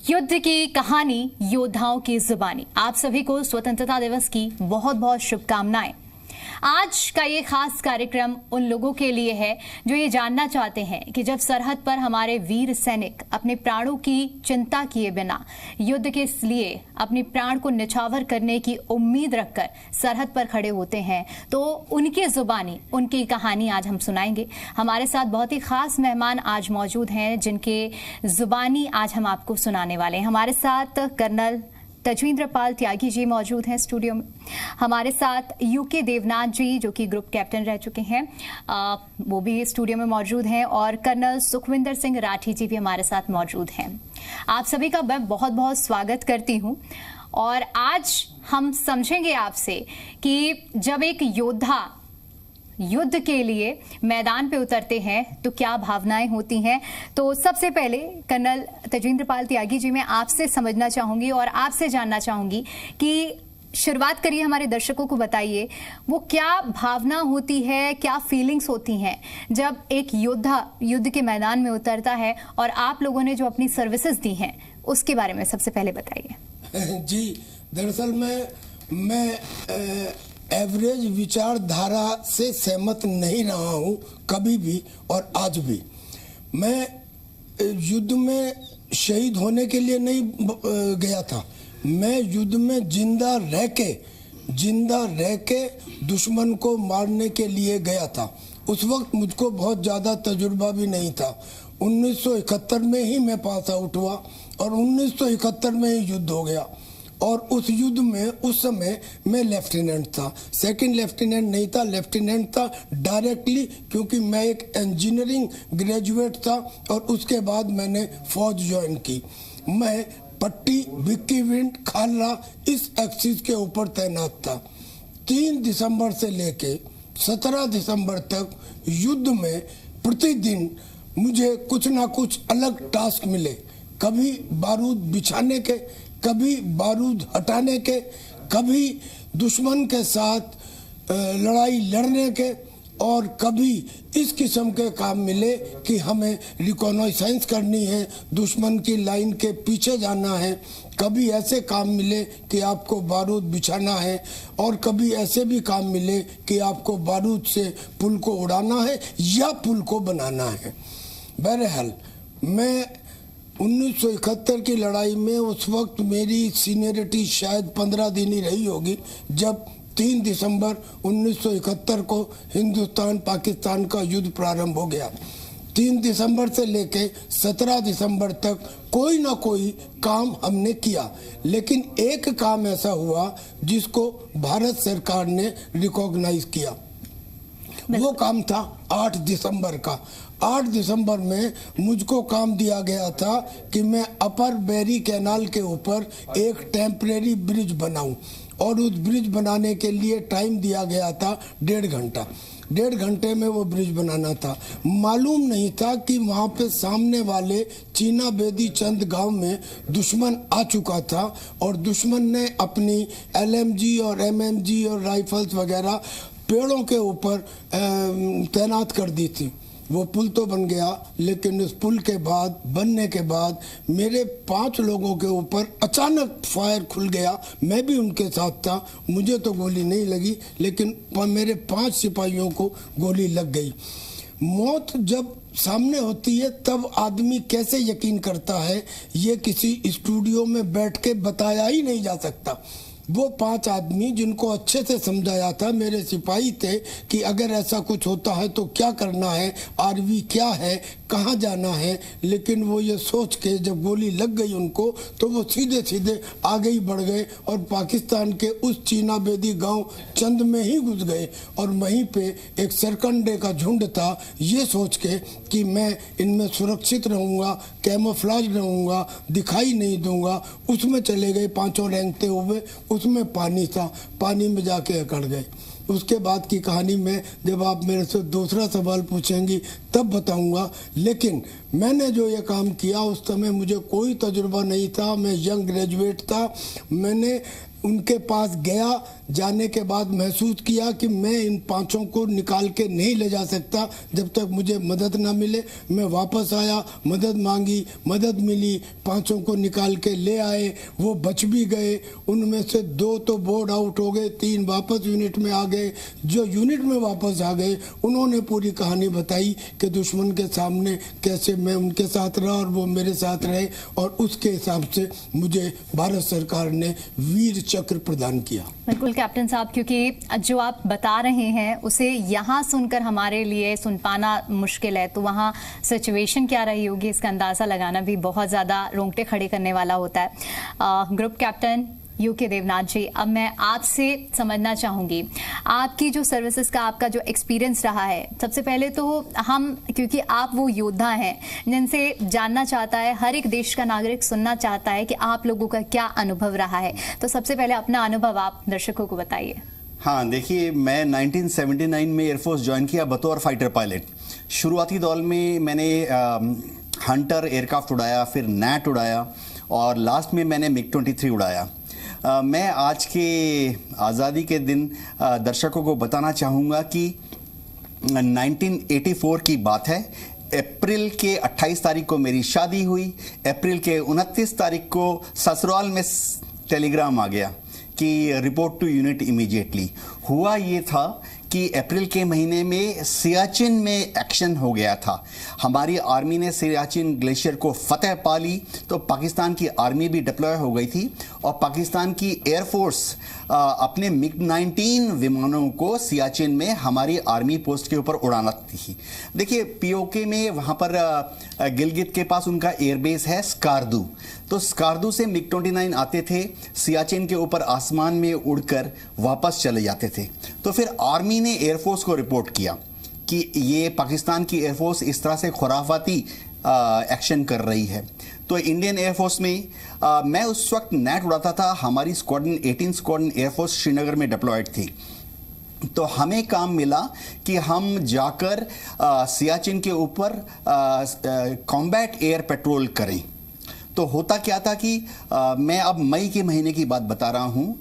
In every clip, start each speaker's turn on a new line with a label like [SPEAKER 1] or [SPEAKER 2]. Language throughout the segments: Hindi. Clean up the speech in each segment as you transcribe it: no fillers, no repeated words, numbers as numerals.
[SPEAKER 1] युद्ध की कहानी, योद्धाओं की जुबानी। आप सभी को स्वतंत्रता दिवस की बहुत बहुत शुभकामनाएं। आज का ये खास कार्यक्रम उन लोगों के लिए है जो ये जानना चाहते हैं कि जब सरहद पर हमारे वीर सैनिक अपने प्राणों की चिंता किए बिना युद्ध के लिए अपने प्राण को न्यौछावर करने की उम्मीद रखकर सरहद पर खड़े होते हैं, तो उनकी जुबानी, उनकी कहानी आज हम सुनाएंगे। हमारे साथ बहुत ही खास मेहमान आज मौजूद हैं जिनके जुबानी आज हम आपको सुनाने वाले हैं। हमारे साथ कर्नल तजविंद्र पाल त्यागी जी मौजूद हैं स्टूडियो में। हमारे साथ यूके देवनाथ जी जो कि ग्रुप कैप्टन रह चुके हैं, वो भी स्टूडियो में मौजूद हैं, और कर्नल सुखविंदर सिंह राठी जी भी हमारे साथ मौजूद हैं। आप सभी का मैं बहुत बहुत स्वागत करती हूं। और आज हम समझेंगे आपसे कि जब एक योद्धा युद्ध के लिए मैदान पे उतरते हैं तो क्या भावनाएं होती हैं। तो सबसे पहले कर्नल तजविंद्र पाल त्यागी जी, मैं आपसे समझना चाहूंगी और आपसे जानना चाहूंगी कि शुरुआत करिए, हमारे दर्शकों को बताइए वो क्या भावना होती है, क्या फीलिंग्स होती हैं जब एक योद्धा युद्ध के मैदान में उतरता है, और आप लोगों ने जो अपनी सर्विसेज दी हैं उसके बारे में सबसे पहले बताइए।
[SPEAKER 2] जी, दरअसल मैं एवरेज विचारधारा से सहमत नहीं रहा हूँ कभी भी, और आज भी। मैं युद्ध में शहीद होने के लिए नहीं गया था। मैं युद्ध में जिंदा रह के दुश्मन को मारने के लिए गया था। उस वक्त मुझको बहुत ज़्यादा तजुर्बा भी नहीं था। 1971 में ही मैं पास आउट हुआ और 1971 में ही युद्ध हो गया। और उस युद्ध में उस समय मैं लेफ्टिनेंट था, सेकंड लेफ्टिनेंट नहीं था, लेफ्टिनेंट था डायरेक्टली, क्योंकि मैं एक इंजीनियरिंग ग्रेजुएट था और उसके बाद मैंने फौज ज्वाइन की। मैं पट्टी, भिक्की विंड, खालरा इस एक्सिस के ऊपर तैनात था। 3 दिसंबर से लेके 17 दिसंबर तक युद्ध में प्रतिदिन मुझे कुछ ना कुछ अलग टास्क मिले। कभी बारूद बिछाने के, कभी बारूद हटाने के, कभी दुश्मन के साथ लड़ाई लड़ने के, और कभी इस किस्म के काम मिले कि हमें रिकॉनाइसेंस करनी है, दुश्मन की लाइन के पीछे जाना है। कभी ऐसे काम मिले कि आपको बारूद बिछाना है, और कभी ऐसे भी काम मिले कि आपको बारूद से पुल को उड़ाना है या पुल को बनाना है। बहरहाल मैं 1971 की लड़ाई में, उस वक्त मेरी सीनियरिटी शायद 15 दिन ही रही होगी, जब 3 दिसंबर 1971 को हिंदुस्तान पाकिस्तान का युद्ध प्रारंभ हो गया। 3 दिसंबर से लेके 17 दिसंबर तक कोई ना कोई काम हमने किया, लेकिन एक काम ऐसा हुआ जिसको भारत सरकार ने रिकॉग्नाइज किया। वो काम था 8 दिसंबर का। 8 दिसंबर में मुझको काम दिया गया था कि मैं अपर बेरी कैनाल के ऊपर एक टेम्परेरी ब्रिज बनाऊं, और उस ब्रिज बनाने के लिए टाइम दिया गया था 1.5 घंटा। 1.5 घंटे में वो ब्रिज बनाना था। मालूम नहीं था कि वहाँ पे सामने वाले चीना बेदी चंद गांव में दुश्मन आ चुका था, और दुश्मन ने अपनी LMG और MMG और राइफल्स वगैरह पेड़ों के ऊपर तैनात कर दी थी। वो पुल तो बन गया, लेकिन उस पुल के बाद, बनने के बाद, मेरे 5 लोगों के ऊपर अचानक फायर खुल गया। मैं भी उनके साथ था। मुझे तो गोली नहीं लगी, लेकिन मेरे 5 सिपाहियों को गोली लग गई। मौत जब सामने होती है तब आदमी कैसे यकीन करता है, ये किसी स्टूडियो में बैठ के बताया ही नहीं जा सकता। वो 5 आदमी जिनको अच्छे से समझाया था, मेरे सिपाही थे कि अगर ऐसा कुछ होता है तो क्या करना है, आरवी क्या है, कहाँ जाना है, लेकिन वो ये सोच के जब गोली लग गई उनको, तो वो सीधे सीधे आगे ही बढ़ गए और पाकिस्तान के उस चीना बेदी गांव चंद में ही घुस गए। और वहीं पे एक सरकंडे का झुंड था, ये सोच के कि मैं इनमें सुरक्षित रहूँगा, कैमोफ्लेज रहूँगा, दिखाई नहीं दूंगा, उसमें चले गए 5 रेंगते हुए। उसमें पानी था, पानी में जाके अकड़ गए। उसके बाद की कहानी में जब आप मेरे से दूसरा सवाल पूछेंगी तब बताऊंगा। लेकिन मैंने जो ये काम किया, उस समय मुझे कोई तजुर्बा नहीं था, मैं यंग ग्रेजुएट था। मैंने उनके पास गया, जाने के बाद महसूस किया कि मैं इन पांचों को निकाल के नहीं ले जा सकता जब तक मुझे मदद ना मिले। मैं वापस आया, मदद मांगी, मदद मिली, पांचों को निकाल के ले आए। वो बच भी गए, उनमें से 2 तो बोर्ड आउट हो गए, 3 वापस यूनिट में आ गए। जो यूनिट में वापस आ गए उन्होंने पूरी कहानी बताई कि दुश्मन के सामने कैसे मैं उनके साथ रहा और वो मेरे साथ रहे, और उसके हिसाब से मुझे भारत सरकार ने वीर चक्र प्रदान किया।
[SPEAKER 1] बिल्कुल कैप्टन साहब, क्योंकि जो आप बता रहे हैं उसे यहाँ सुनकर हमारे लिए सुन पाना मुश्किल है, तो वहाँ सिचुएशन क्या रही होगी इसका अंदाज़ा लगाना भी बहुत ज़्यादा रोंगटे खड़े करने वाला होता है। ग्रुप कैप्टन यूके देवनाथ जी, अब मैं आपसे समझना चाहूँगी आपकी जो सर्विसेज का आपका जो एक्सपीरियंस रहा है। सबसे पहले तो हम, क्योंकि आप वो योद्धा हैं जिनसे जानना चाहता है, हर एक देश का नागरिक सुनना चाहता है कि आप लोगों का क्या अनुभव रहा है, तो सबसे पहले अपना अनुभव आप दर्शकों को बताइए।
[SPEAKER 3] हाँ, देखिए, मैं 1979 में एयरफोर्स ज्वाइन किया बतौर फाइटर पायलट। शुरुआती दौर में मैंने हंटर एयरक्राफ्ट उड़ाया, फिर नैट उड़ाया और लास्ट में मैंने मिग 23 उड़ाया। मैं आज के आज़ादी के दिन दर्शकों को बताना चाहूँगा कि 1984 की बात है। अप्रैल के 28 तारीख को मेरी शादी हुई। अप्रैल के 29 तारीख को ससुराल में टेलीग्राम आ गया कि रिपोर्ट टू यूनिट इमीडिएटली। हुआ ये था कि अप्रैल के महीने में सियाचिन में एक्शन हो गया था। हमारी आर्मी ने सियाचिन ग्लेशियर को फतह पा ली, तो पाकिस्तान की आर्मी भी डिप्लॉय हो गई थी और पाकिस्तान की एयरफोर्स अपने मिग 19 विमानों को सियाचिन में हमारी आर्मी पोस्ट के ऊपर उड़ाना थी। देखिए, पीओके में वहाँ पर गिलगित के पास उनका एयरबेस है स्कार्दू, तो स्कार्दू से मिग 29 आते थे, सियाचिन के ऊपर आसमान में उड़कर वापस चले जाते थे। तो फिर आर्मी ने एयरफोर्स को रिपोर्ट किया कि ये पाकिस्तान की एयरफोर्स इस तरह से खुराफाती एक्शन कर रही है। तो इंडियन एयरफोर्स में मैं उस वक्त नेट उड़ाता था। हमारी स्क्वाड्रन 18 स्क्वाड्रन एयरफोर्स श्रीनगर में डिप्लॉयड थी। तो हमें काम मिला कि हम जाकर सियाचिन के ऊपर कॉम्बैट एयर पेट्रोल करें। तो होता क्या था कि मैं अब मई के महीने की बात बता रहा हूँ।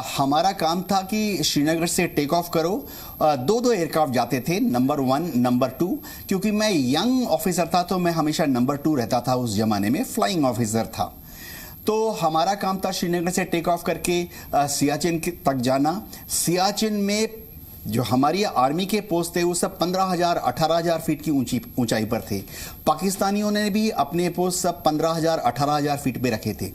[SPEAKER 3] हमारा काम था कि श्रीनगर से टेक ऑफ करो। 2 एयरक्राफ्ट जाते थे, नंबर 1, नंबर 2। क्योंकि मैं यंग ऑफिसर था तो मैं हमेशा नंबर 2 रहता था। उस जमाने में फ्लाइंग ऑफिसर था। तो हमारा काम था श्रीनगर से टेक ऑफ करके सियाचिन तक जाना। सियाचिन में जो हमारी आर्मी के पोस्ट थे वो सब 15,000 18,000 फीट की ऊंचाई पर थे। पाकिस्तानियों ने भी अपने पोस्ट सब 15,000 18,000 फीट पे रखे थे।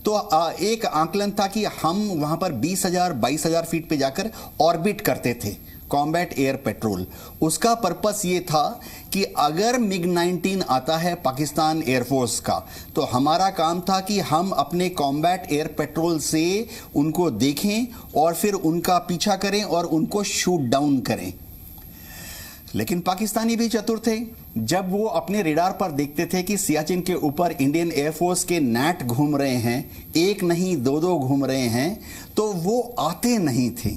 [SPEAKER 3] तो एक आंकलन था कि हम वहां पर 20,000 22,000 फीट पे जाकर ऑर्बिट करते थे कॉम्बैट एयर पेट्रोल। उसका पर्पस ये था कि अगर मिग 19 आता है पाकिस्तान एयरफोर्स का, तो हमारा काम था कि हम अपने कॉम्बैट एयर पेट्रोल से उनको देखें और फिर उनका पीछा करें और उनको शूट डाउन करें। लेकिन पाकिस्तानी भी चतुर थे। जब वो अपने रेडार पर देखते थे कि सियाचिन के ऊपर इंडियन एयरफोर्स के नैट घूम रहे हैं, एक नहीं 2 घूम रहे हैं, तो वो आते नहीं थे।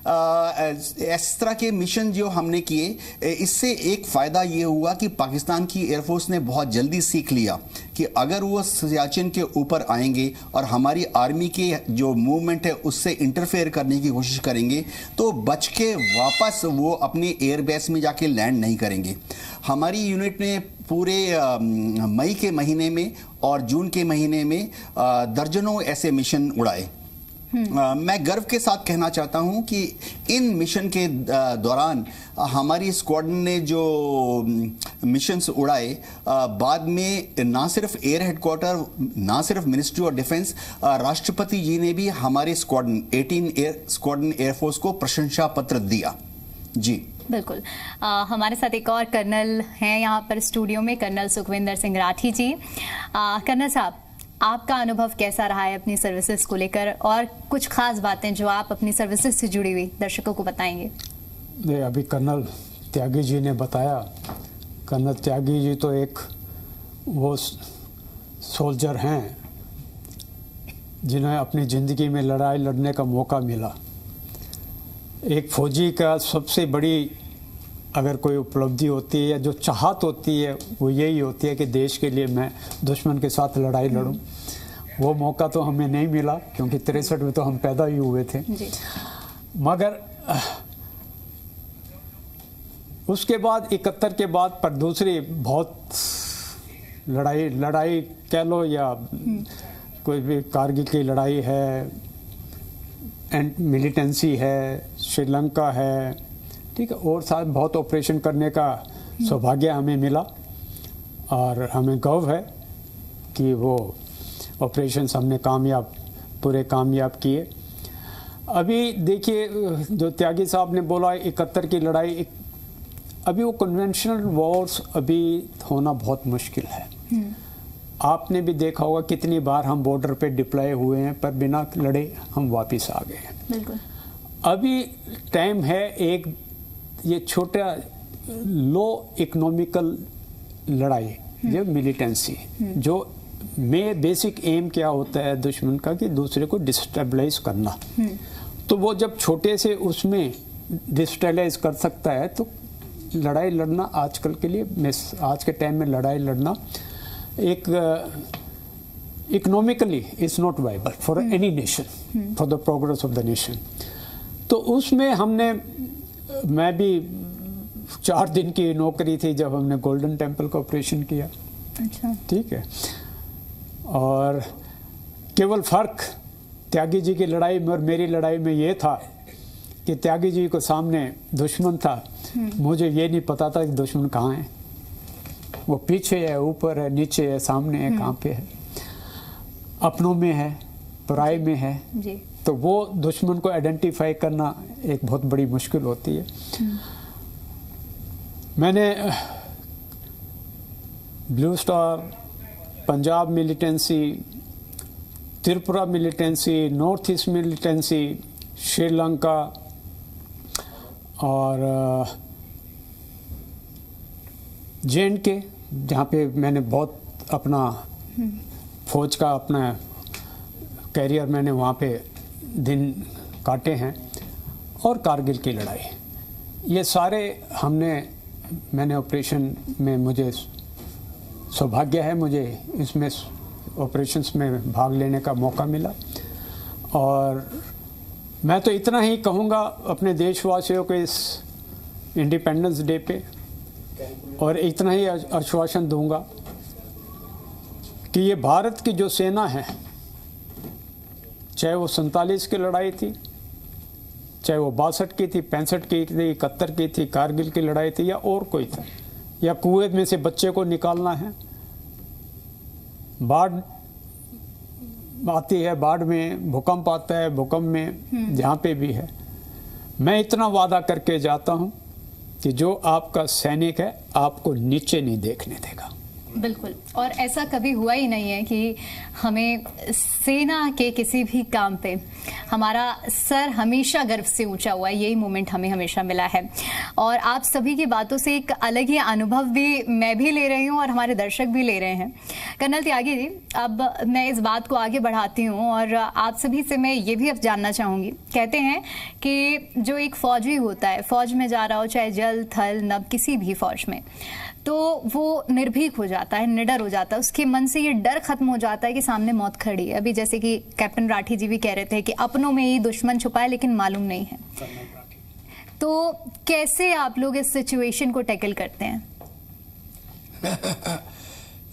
[SPEAKER 3] इस तरह के मिशन जो हमने किए, इससे एक फ़ायदा ये हुआ कि पाकिस्तान की एयरफोर्स ने बहुत जल्दी सीख लिया कि अगर वो सियाचिन के ऊपर आएंगे और हमारी आर्मी के जो मूवमेंट है उससे इंटरफेयर करने की कोशिश करेंगे, तो बच के वापस वो अपने एयरबेस में जाके लैंड नहीं करेंगे। हमारी यूनिट ने पूरे मई के महीने में और जून के महीने में दर्जनों ऐसे मिशन उड़ाए। मैं गर्व के साथ कहना चाहता हूं कि इन मिशन के दौरान हमारी स्क्वाड्रन ने जो मिशंस उड़ाए, बाद में ना सिर्फ एयर हेडक्वार्टर, ना सिर्फ मिनिस्ट्री ऑफ डिफेंस, राष्ट्रपति जी ने भी हमारे स्क्वाड्रन 18 स्क्वाड्रन एयरफोर्स को प्रशंसा पत्र दिया। जी
[SPEAKER 1] बिल्कुल। हमारे साथ एक और कर्नल हैं यहाँ पर स्टूडियो में, कर्नल सुखविंदर सिंह राठी जी। कर्नल साहब, आपका अनुभव कैसा रहा है अपनी सर्विसेज को लेकर, और कुछ खास बातें जो आप अपनी सर्विसेज से जुड़ी हुई दर्शकों को बताएंगे?
[SPEAKER 4] अभी कर्नल त्यागी जी ने बताया। कर्नल त्यागी जी तो एक वो सोल्जर हैं जिन्हें अपनी ज़िंदगी में लड़ाई लड़ने का मौका मिला। एक फौजी का सबसे बड़ी अगर कोई उपलब्धि होती है या जो चाहत होती है वो यही होती है कि देश के लिए मैं दुश्मन के साथ लड़ाई लड़ूं। वो मौका तो हमें नहीं मिला क्योंकि 63 में तो हम पैदा ही हुए थे
[SPEAKER 1] जी।
[SPEAKER 4] मगर उसके बाद 71 के बाद पर दूसरी बहुत लड़ाई कह लो या कोई भी कारगिल की लड़ाई है, एंड मिलिटेंसी है, श्रीलंका है, ठीक है, और साथ बहुत ऑपरेशन करने का सौभाग्य हमें मिला और हमें गर्व है कि वो ऑपरेशंस हमने पूरे कामयाब किए। अभी देखिए जो त्यागी साहब ने बोला 71 की लड़ाई, अभी वो कन्वेंशनल वॉर्स अभी होना बहुत मुश्किल है। आपने भी देखा होगा कितनी बार हम बॉर्डर पे डिप्लॉय हुए हैं पर बिना लड़े हम वापस आ गए हैं।
[SPEAKER 1] बिल्कुल।
[SPEAKER 4] अभी टाइम है एक ये छोटा लो इकोनॉमिकल लड़ाई जो मिलिटेंसी, जो में बेसिक एम क्या होता है दुश्मन का कि दूसरे को डिस्टेबलाइज करना, तो वो जब छोटे से उसमें डिस्टेबलाइज कर सकता है तो लड़ाई लड़ना आजकल के लिए, आज के टाइम में लड़ाई लड़ना एक economically is not viable for any nation, for the progress of the nation. तो उसमें मैं भी 4 दिन की नौकरी थी जब हमने गोल्डन टेम्पल का ऑपरेशन किया।
[SPEAKER 1] अच्छा।
[SPEAKER 4] ठीक है, और केवल फर्क त्यागी जी की लड़ाई में और मेरी लड़ाई में ये था कि त्यागी जी को सामने दुश्मन था, मुझे ये नहीं पता था कि दुश्मन कहाँ है, वो पीछे है, ऊपर है, नीचे है, सामने है, कहाँ पे है, अपनों में है, पराये में है
[SPEAKER 1] जी।
[SPEAKER 4] तो वो दुश्मन को आइडेंटिफाई करना एक बहुत बड़ी मुश्किल होती है। मैंने blue star, Punjab militancy, Tripura militancy, north east militancy, Sri Lanka और जे.एंड.के, जहाँ पे मैंने बहुत अपना फौज का अपना कैरियर मैंने वहाँ पे दिन काटे हैं, और कारगिल की लड़ाई, ये सारे मैंने ऑपरेशन में, मुझे सौभाग्य है मुझे इसमें ऑपरेशंस में भाग लेने का मौका मिला। और मैं तो इतना ही कहूँगा अपने देशवासियों को इस इंडिपेंडेंस डे पे, और इतना ही आश्वासन दूंगा कि ये भारत की जो सेना है, चाहे वो 47 की लड़ाई थी, चाहे वो 62 की थी, 65 की थी, 71 की थी, कारगिल की लड़ाई थी, या और कोई था, या कुवैत में से बच्चे को निकालना है, बाढ़ आती है, बाढ़ में भूकंप आता है, भूकंप में जहाँ पे भी है, मैं इतना वादा करके जाता हूँ कि जो आपका सैनिक है आपको नीचे नहीं देखने देगा।
[SPEAKER 1] बिल्कुल, और ऐसा कभी हुआ ही नहीं है कि हमें सेना के किसी भी काम पे हमारा सर हमेशा गर्व से ऊंचा हुआ है, यही मोमेंट हमें हमेशा मिला है। और आप सभी की बातों से एक अलग ही अनुभव भी मैं भी ले रही हूँ और हमारे दर्शक भी ले रहे हैं। कर्नल त्यागी जी, अब मैं इस बात को आगे बढ़ाती हूँ और आप सभी से मैं ये भी अब जानना चाहूँगी, कहते हैं कि जो एक फौजी होता है, फौज में जा रहा हो, चाहे जल थल नभ किसी भी फौज में, तो वो निर्भीक हो जाता है, निडर हो जाता है, उसके मन से ये डर खत्म हो जाता है कि सामने मौत खड़ी है। अभी जैसे कि कैप्टन राठी जी भी कह रहे थे कि अपनों में ही दुश्मन छुपा है लेकिन मालूम नहीं है। तो कैसे आप लोग इस सिचुएशन को टैकल करते हैं?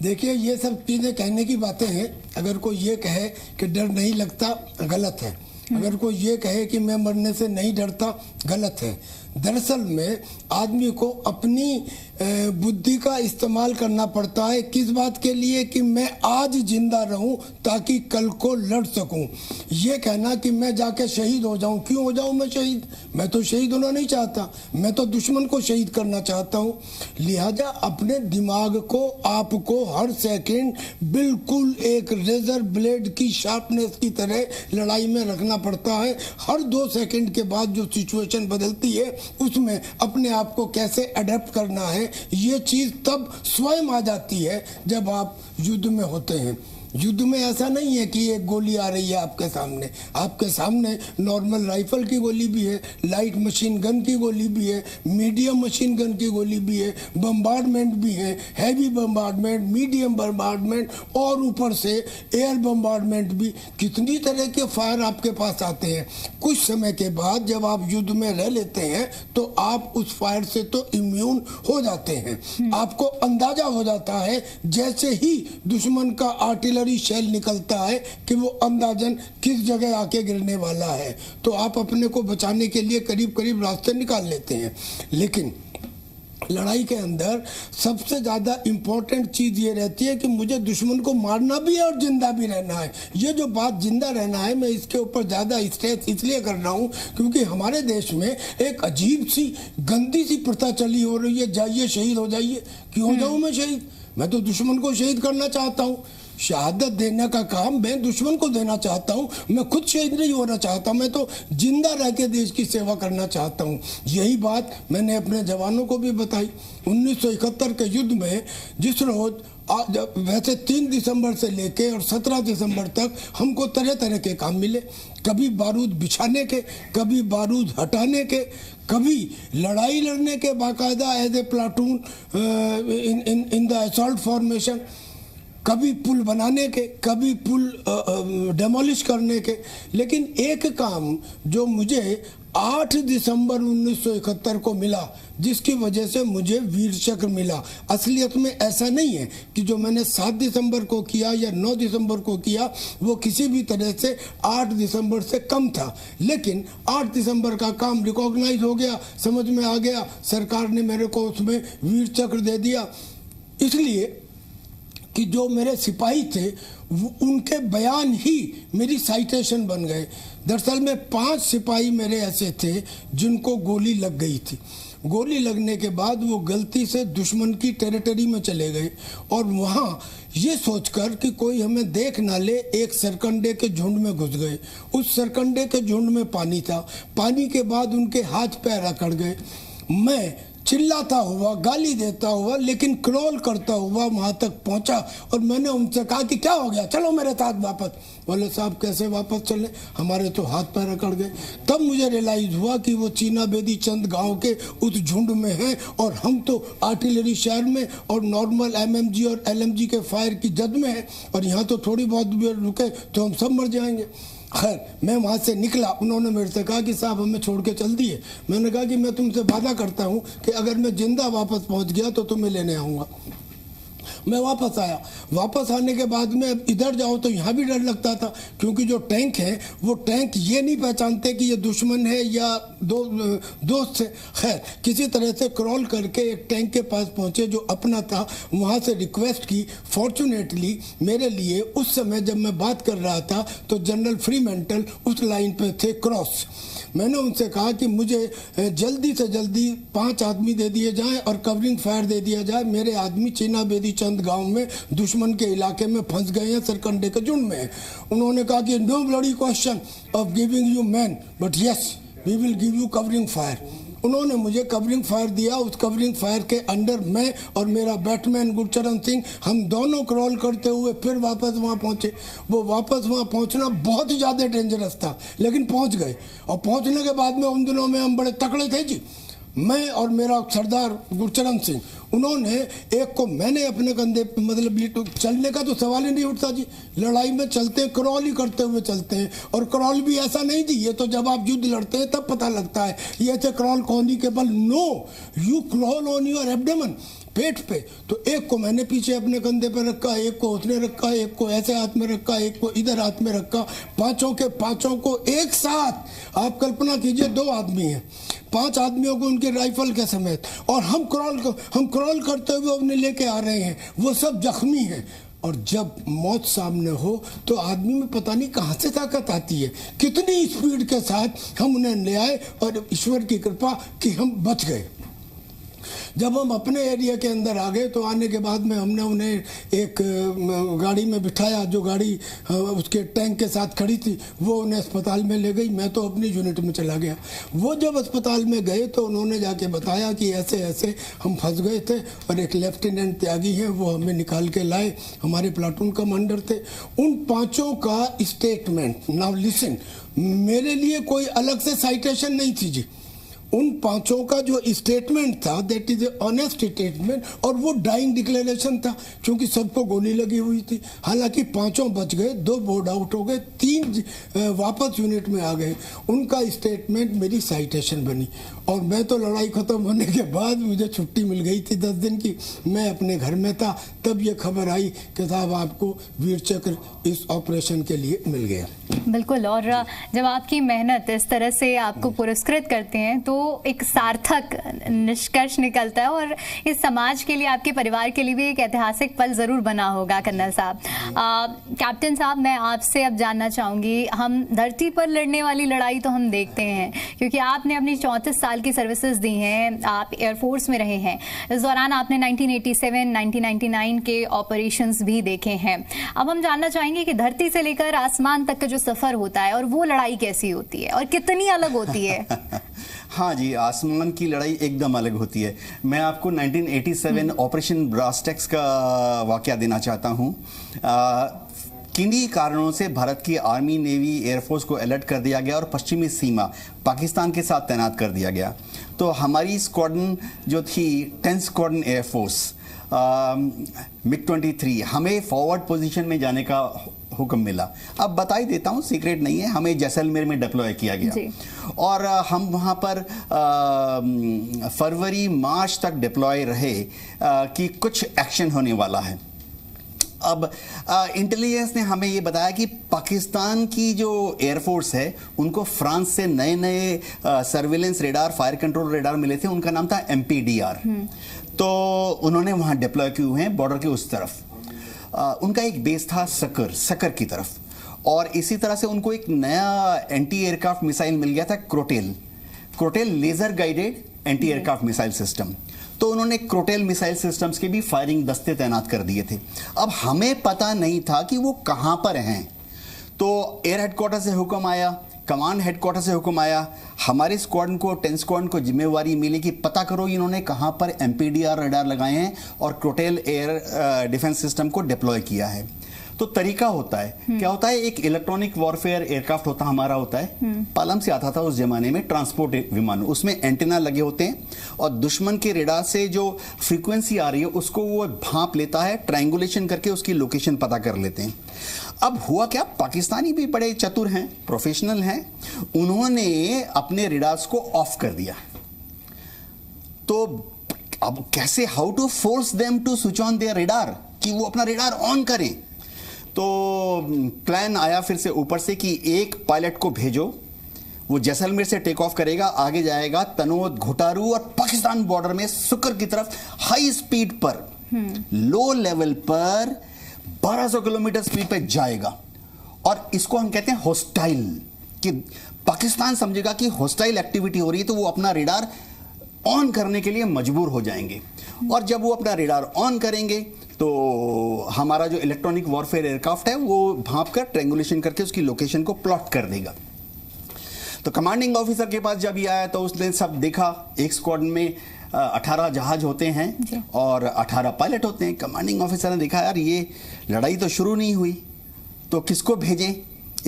[SPEAKER 2] देखिए, ये सब चीजें कहने की बातें हैं। अगर कोई ये कहे कि डर नहीं लगता, गलत है। अगर कोई ये कहे कि मैं मरने से नहीं डरता, गलत है। दरअसल में आदमी को अपनी बुद्धि का इस्तेमाल करना पड़ता है। किस बात के लिए? कि मैं आज जिंदा रहूं ताकि कल को लड़ सकूं। ये कहना कि मैं जाके शहीद हो जाऊं, क्यों हो जाऊं मैं शहीद? मैं तो शहीद होना नहीं चाहता, मैं तो दुश्मन को शहीद करना चाहता हूं। लिहाजा अपने दिमाग को, आपको हर सेकंड बिल्कुल एक रेजर ब्लेड की शार्पनेस की तरह लड़ाई में रखना पड़ता है। हर 2 सेकंड के बाद जो सिचुएशन बदलती है उसमें अपने आप को कैसे अडेप्ट करना है, ये चीज तब स्वयं आ जाती है जब आप युद्ध में होते हैं। युद्ध में ऐसा नहीं है कि एक गोली आ रही है आपके सामने नॉर्मल राइफल की गोली भी है, लाइट मशीन गन की गोली भी है, मीडियम मशीन गन की गोली भी है, बम्बार्डमेंट भी है, हैवी बम्बार्डमेंट, मीडियम बम्बार्डमेंट और ऊपर से एयर बम्बार्डमेंट भी। कितनी तरह के फायर आपके पास आते हैं। कुछ समय के बाद जब आप युद्ध में रह लेते हैं तो आप उस फायर से तो इम्यून हो जाते हैं। आपको अंदाजा हो जाता है जैसे ही दुश्मन का आर्टिलरी शेल निकलता है कि वो अंदाजन किस जगह आके गिरने वाला है, तो आप अपने को बचाने के लिए करीब करीब रास्ते निकाल लेते हैं। लेकिन लड़ाई के अंदर सबसे ज़्यादा इम्पोर्टेंट चीज़ ये रहती है कि मुझे दुश्मन को मारना भी है और जिंदा भी रहना है। ये जो बात जिंदा रहना है, मैं इसके ऊपर ज़्यादा स्ट्रेस इसलिए कर रहा हूँ क्योंकि हमारे देश में एक अजीब सी गंदी सी प्रथा चली हो रही है, जाइए शहीद हो जाइए। क्यों जाऊँ मैं शहीद? मैं तो दुश्मन को शहीद करना चाहता हूँ। शहादत देने का काम मैं दुश्मन को देना चाहता हूँ, मैं खुद शहीद नहीं होना चाहता। मैं तो जिंदा रह के देश की सेवा करना चाहता हूँ। यही बात मैंने अपने जवानों को भी बताई। 1971 के युद्ध में जिस रोज वैसे 3 दिसंबर से लेके और 17 दिसंबर तक हमको तरह तरह के काम मिले। कभी बारूद बिछाने के, कभी बारूद हटाने के, कभी लड़ाई लड़ने के बाकायदा as a platoon in the assault formation, कभी पुल बनाने के, कभी पुल डेमोलिश करने के। लेकिन एक काम जो मुझे 8 दिसंबर 1971 को मिला, जिसकी वजह से मुझे वीर चक्र मिला। असलियत में ऐसा नहीं है कि जो मैंने 7 दिसंबर को किया या 9 दिसंबर को किया वो किसी भी तरह से 8 दिसंबर से कम था। लेकिन 8 दिसंबर का काम रिकॉग्नाइज हो गया, समझ में आ गया, सरकार ने मेरे को उसमें वीर चक्र दे दिया। इसलिए कि जो मेरे सिपाही थे उनके बयान ही मेरी साइटेशन बन गए। दरअसल में 5 सिपाही मेरे ऐसे थे जिनको गोली लग गई थी। गोली लगने के बाद वो गलती से दुश्मन की टेरिटरी में चले गए और वहाँ ये सोचकर कि कोई हमें देख ना ले एक सरकंडे के झुंड में घुस गए। उस सरकंडे के झुंड में पानी था। पानी के बाद उनके हाथ पैर अकड़ गए। मैं चिल्लाता हुआ, गाली देता हुआ, लेकिन क्रॉल करता हुआ वहां तक पहुंचा और मैंने उनसे कहा कि क्या हो गया, चलो मेरे साथ वापस। बोले साहब कैसे वापस चले, हमारे तो हाथ पैर अकड़ गए। तब मुझे रियलाइज हुआ कि वो चीना बेदी चंद गांव के उस झुंड में हैं और हम तो आर्टिलरी शहर में और नॉर्मल एमएमजी और एलएमजी के फायर की जद में है और यहाँ तो थोड़ी बहुत देर रुके तो हम सब मर जाएंगे। खैर मैं वहाँ से निकला। उन्होंने मेरे से कहा कि साहब हमें छोड़ के चल दिए। मैंने कहा कि मैं तुमसे वादा करता हूँ कि अगर मैं जिंदा वापस पहुँच गया तो तुम्हें लेने आऊँगा। मैं वापस आया। वापस आने के बाद में इधर जाओ तो यहाँ भी डर लगता था क्योंकि जो टैंक है वो टैंक ये नहीं पहचानते कि ये दुश्मन है या दोस्त है। खैर किसी तरह से क्रॉल करके एक टैंक के पास पहुँचे जो अपना था। वहाँ से रिक्वेस्ट की। फॉर्चुनेटली मेरे लिए उस समय जब मैं बात कर रहा था तो जनरल फ्रीमेंटल उस लाइन पे थे क्रॉस। मैंने उनसे कहा कि मुझे जल्दी से जल्दी 5 आदमी दे दिए जाएं और कवरिंग फायर दे दिया जाए। मेरे आदमी चीना बेदी चंद गांव में दुश्मन के इलाके में फंस गए हैं, सरकंडे के झुंड में। उन्होंने कहा कि no bloody question of giving you man but yes we will give you covering fire. उन्होंने मुझे कवरिंग फायर दिया। उस कवरिंग फायर के अंडर मैं और मेरा बैटमैन गुरचरण सिंह हम दोनों क्रॉल करते हुए फिर वापस वहाँ पहुँचे। वो वापस वहाँ पहुँचना बहुत ही ज़्यादा डेंजरस था लेकिन पहुँच गए। और पहुँचने के बाद में उन दिनों में हम बड़े तकड़े थे जी। मैं और मेरा सरदार गुरचरण सिंह, उन्होंने एक को मैंने अपने कंधे पे, मतलब चलने का तो सवाल ही नहीं उठता जी। लड़ाई में चलते हैं, क्रॉल ही करते हुए चलते हैं। और क्रॉल भी ऐसा नहीं जी, ये तो जब आप युद्ध लड़ते हैं तब पता लगता है ये ऐसे क्रॉल कोहनी के बल। No, you crawl on your abdomen, पेट पे। तो एक को मैंने पीछे अपने कंधे पे रखा, एक को उसने रखा, एक को ऐसे हाथ में रखा, एक को इधर हाथ में रखा। पांचों के पांचों को एक साथ, आप कल्पना कीजिए 2 आदमी हैं, 5 आदमियों को उनके राइफल के समेत, और हम क्रॉल करते हुए उन्हें लेके आ रहे हैं। वो सब जख्मी हैं। और जब मौत सामने हो तो आदमी में पता नहीं कहाँ से ताकत आती है, कितनी स्पीड के साथ हम उन्हें ले आए और ईश्वर की कृपा कि हम बच गए। जब हम अपने एरिया के अंदर आ गए तो आने के बाद में हमने उन्हें एक गाड़ी में बिठाया, जो गाड़ी उसके टैंक के साथ खड़ी थी, वो उन्हें अस्पताल में ले गई। मैं तो अपनी यूनिट में चला गया। वो जब अस्पताल में गए तो उन्होंने जाके बताया कि ऐसे ऐसे हम फंस गए थे और एक लेफ्टिनेंट त्यागी हैं, वो हमें निकाल के लाए, हमारे प्लाटून कमांडर थे। उन 5 का स्टेटमेंट, नाउ लिसन, मेरे लिए कोई अलग से साइटेशन नहीं थी जी। उन 5 का जो स्टेटमेंट था दैट इज ऑनेस्ट स्टेटमेंट, और वो डाइंग डिक्लेरेशन था, क्योंकि सबको गोली लगी हुई थी। हालांकि 5 बच गए, 2 बोर्ड आउट हो गए, 3 वापस यूनिट में आ गए। उनका स्टेटमेंट मेरी साइटेशन बनी, और मैं तो लड़ाई खत्म होने के बाद मुझे छुट्टी मिल गई थी 10 दिन की। मैं अपने घर में था, तब ये खबर आई कि साहब आपको वीर चक्र इस ऑपरेशन के लिए मिल गया।
[SPEAKER 1] बिल्कुल, और जब आपकी मेहनत इस तरह से आपको पुरस्कृत करते हैं तो एक सार्थक निष्कर्ष निकलता है, और इस समाज के लिए, आपके परिवार के लिए भी एक ऐतिहासिक पल जरूर बना होगा। कर्नल साहब, कैप्टन साहब, मैं आपसे अब जानना चाहूंगी, हम धरती पर लड़ने वाली लड़ाई तो हम देखते हैं, क्योंकि आपने अपनी 34 साल की सर्विसेज दी हैं, आप एयरफोर्स में रहे हैं। इस दौरान आपने 1987, 1999 के ऑपरेशंस भी देखे हैं। अब हम जानना चाहेंगे कि धरती से लेकर आसमान तक का जो सफर होता है, और वो लड़ाई कैसी होती है और कितनी अलग होती है?
[SPEAKER 3] हाँ जी, आसमान की लड़ाई एकदम अलग होती है। मैं आपको 1987 ऑपरेशन ब्रास टैक्स का वाकया देना चाहता हूँ। किन्हीं कारणों से भारत की आर्मी, नेवी, एयरफोर्स को अलर्ट कर दिया गया और पश्चिमी सीमा पाकिस्तान के साथ तैनात कर दिया गया। तो हमारी स्क्वाड्रन जो थी 10th स्क्वाड्रन एयरफोर्स, MiG-23, हमें फॉरवर्ड पोजीशन में जाने का हुक्म मिला। अब बता ही देता हूँ, सीक्रेट नहीं है, हमें जैसलमेर में डिप्लॉय किया गया और हम वहाँ पर फरवरी मार्च तक डिप्लॉय रहे कि कुछ एक्शन होने वाला है। अब इंटेलिजेंस ने हमें ये बताया कि पाकिस्तान की जो एयरफोर्स है उनको फ्रांस से नए नए surveillance radar, fire control radar मिले थे, उनका नाम था MPDR। तो उन्होंने वहाँ डिप्लॉय किए हुए हैं बॉर्डर के उस तरफ। उनका एक बेस था सकर की तरफ, और इसी तरह से उनको एक नया एंटी एयरक्राफ्ट मिसाइल मिल गया था, Crotale laser guided anti aircraft missile system. तो उन्होंने क्रोटेल मिसाइल सिस्टम्स के भी फायरिंग दस्ते तैनात कर दिए थे। अब हमें पता नहीं था कि वो कहां पर हैं। तो एयर हेडक्वार्टर से हुक्म आया, कमांड हेडक्वार्टर से हुक्म आया, हमारे स्क्वाड्रन को 10 स्क्वाड्रन को जिम्मेवारी मिली कि पता करो इन्होंने कहां पर MPDR रडार लगाए हैं और क्रोटेल एयर डिफेंस सिस्टम को डिप्लॉय किया है। तो तरीका होता है, क्या होता है, एक इलेक्ट्रॉनिक वॉरफेयर एयरक्राफ्ट हमारा होता है, पालम से आता था उस जमाने में, ट्रांसपोर्ट विमान, उसमें एंटेना लगे होते हैं और दुश्मन के रेडार से जो फ्रीक्वेंसी आ रही है उसको वो भांप लेता है, ट्रायंगुलेशन करके उसकी लोकेशन पता कर लेते हैं। अब हुआ क्या, पाकिस्तानी भी बड़े चतुर हैं, प्रोफेशनल हैं, उन्होंने अपने रेडार्स को ऑफ कर दिया। तो अब कैसे, how to force them to switch on their radar, कि वो अपना रेडार ऑन करें। तो प्लान आया फिर से ऊपर से कि एक पायलट को भेजो, वो जैसलमेर से टेक ऑफ करेगा, आगे जाएगा तनोद, घोटारू और पाकिस्तान बॉर्डर में सुकर की तरफ हाई स्पीड पर, लो लेवल पर 1200 किलोमीटर स्पीड पे जाएगा। और इसको हम कहते हैं होस्टाइल, कि पाकिस्तान समझेगा कि होस्टाइल एक्टिविटी हो रही है तो वो अपना रेडार ऑन करने के लिए मजबूर हो जाएंगे। और जब वो अपना रेडार ऑन करेंगे तो हमारा जो इलेक्ट्रॉनिक वॉरफेयर एयरक्राफ्ट है वो भांप कर ट्रायंगुलेशन करके उसकी लोकेशन को प्लॉट कर देगा। तो कमांडिंग ऑफिसर के पास जब ये आया तो उसने सब देखा, एक स्क्वाड्रन में 18 जहाज होते हैं और 18 पायलट होते हैं। कमांडिंग ऑफिसर ने देखा, यार ये लड़ाई तो शुरू नहीं हुई, तो किसको भेजें,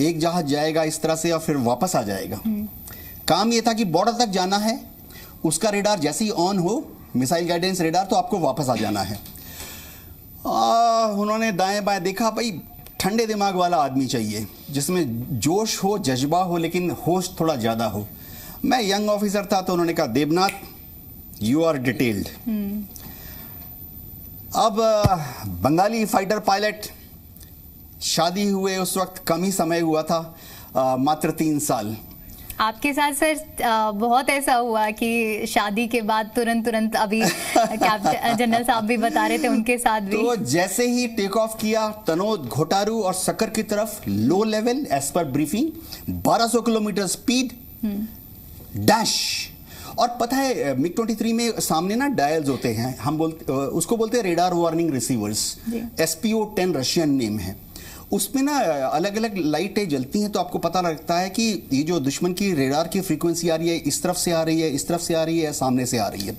[SPEAKER 3] एक जहाज जाएगा इस तरह से और फिर वापस आ जाएगा। काम ये था कि बॉर्डर तक जाना है, उसका रेडार जैसे ही ऑन हो, मिसाइल गाइडेंस रेडार, तो आपको वापस आ जाना है। उन्होंने दाएं बाएं देखा, भाई ठंडे दिमाग वाला आदमी चाहिए जिसमें जोश हो, जज्बा हो, लेकिन होश थोड़ा ज्यादा हो। मैं यंग ऑफिसर था तो उन्होंने कहा, देवनाथ यू आर डिटेल्ड। अब बंगाली फाइटर पायलट, शादी हुए उस वक्त कम ही समय हुआ था, मात्र 3 साल।
[SPEAKER 1] आपके साथ सर बहुत ऐसा हुआ कि शादी के बाद तुरंत अभी कैप्टन जनरल साहब भी बता रहे थे उनके साथ भी।
[SPEAKER 3] तो जैसे ही टेक ऑफ किया, तनोद, घोटारू और सकर की तरफ, low level as per briefing, 1200 kilometre speed, dash. और पता है मिग 23 में सामने ना डायल्स होते हैं, हम उसको बोलते हैं radar warning receivers, SPO-10 Russian name है। उसमें ना अलग अलग लाइटें जलती हैं, तो आपको पता लगता है कि ये जो दुश्मन की रेडार की फ्रीक्वेंसी आ रही है, इस तरफ से आ रही है, इस तरफ से आ रही है, सामने से आ रही है।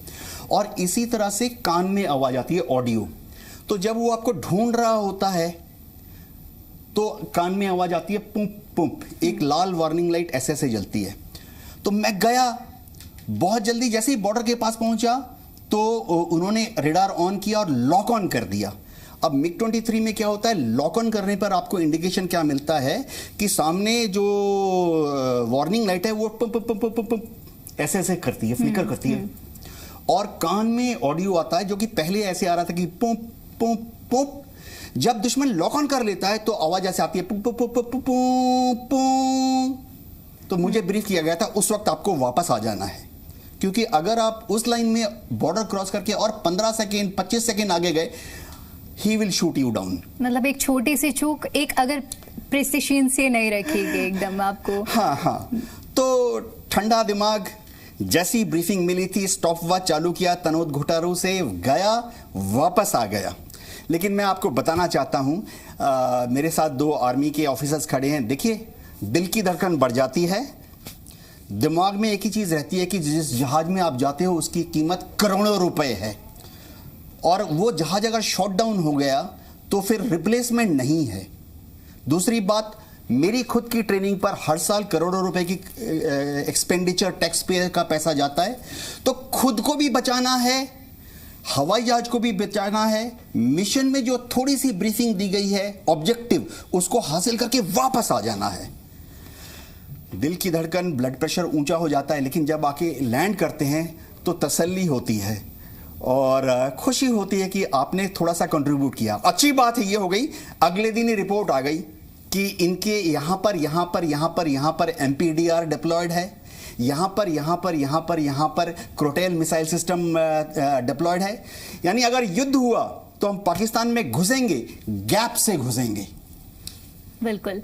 [SPEAKER 3] और इसी तरह से कान में आवाज आती है, ऑडियो। तो जब वो आपको ढूंढ रहा होता है तो कान में आवाज आती है पुंप पुंप, एक लाल वार्निंग लाइट ऐसे जलती है। तो मैं गया बहुत जल्दी, जैसे ही बॉर्डर के पास पहुंचा तो उन्होंने रेडार ऑन किया और लॉक ऑन कर दिया। अब मिग 23 में क्या होता है, लॉक ऑन करने पर आपको इंडिकेशन क्या मिलता है कि सामने जो वार्निंग लाइट है वो पुंप पुंप पुंप पुंप ऐसे करती है, फ्लिकर करती है। और कान में ऑडियो आता है जो कि पहले ऐसे आ रहा था कि पुंप पुंप पुंप। जब दुश्मन लॉक ऑन कर लेता है तो आवाज ऐसे आती है पुंप पुंप पुंप पुंप पुंप। तो मुझे ब्रीफ किया गया था उस वक्त आपको वापस आ जाना है, क्योंकि अगर आप उस लाइन में बॉर्डर क्रॉस करके और 15 सेकेंड 25 सेकेंड आगे गए, he will shoot you down.
[SPEAKER 1] मतलब एक छोटी सी चूक, एक अगर प्रिसिशन से नहीं रखेगी एकदम आपको।
[SPEAKER 3] हाँ। तो ठंडा दिमाग, जैसी ब्रीफिंग मिली थी स्टॉप वॉच चालू किया, तनोद घुटारू से गया, वापस आ गया। लेकिन मैं आपको बताना चाहता हूं, मेरे साथ 2 आर्मी के ऑफिसर्स खड़े हैं। देखिए, दिल की धड़कन बढ़ जाती है, दिमाग में एक ही चीज रहती है कि जिस जहाज में आप जाते हो उसकी कीमत करोड़ों रुपए है, और वो जहाज अगर शॉट डाउन हो गया तो फिर रिप्लेसमेंट नहीं है। दूसरी बात, मेरी खुद की ट्रेनिंग पर हर साल करोड़ों रुपए की एक्सपेंडिचर, टैक्स पेयर का पैसा जाता है। तो खुद को भी बचाना है, हवाई जहाज को भी बचाना है। मिशन में जो थोड़ी सी ब्रीफिंग दी गई है, ऑब्जेक्टिव, उसको हासिल करके वापस आ जाना है। दिल की धड़कन, ब्लड प्रेशर ऊंचा हो जाता है, लेकिन जब आके लैंड करते हैं तो तसल्ली होती है और खुशी होती है कि आपने थोड़ा सा कंट्रीब्यूट किया। अच्छी बात है ये हो गई, अगले दिन ही रिपोर्ट आ गई कि इनके यहाँ पर MPDR डिप्लॉयड है, यहाँ पर क्रोटेल मिसाइल सिस्टम डिप्लॉयड है। यानी अगर युद्ध हुआ तो हम पाकिस्तान में घुसेंगे, गैप से घुसेंगे।
[SPEAKER 1] बिल्कुल।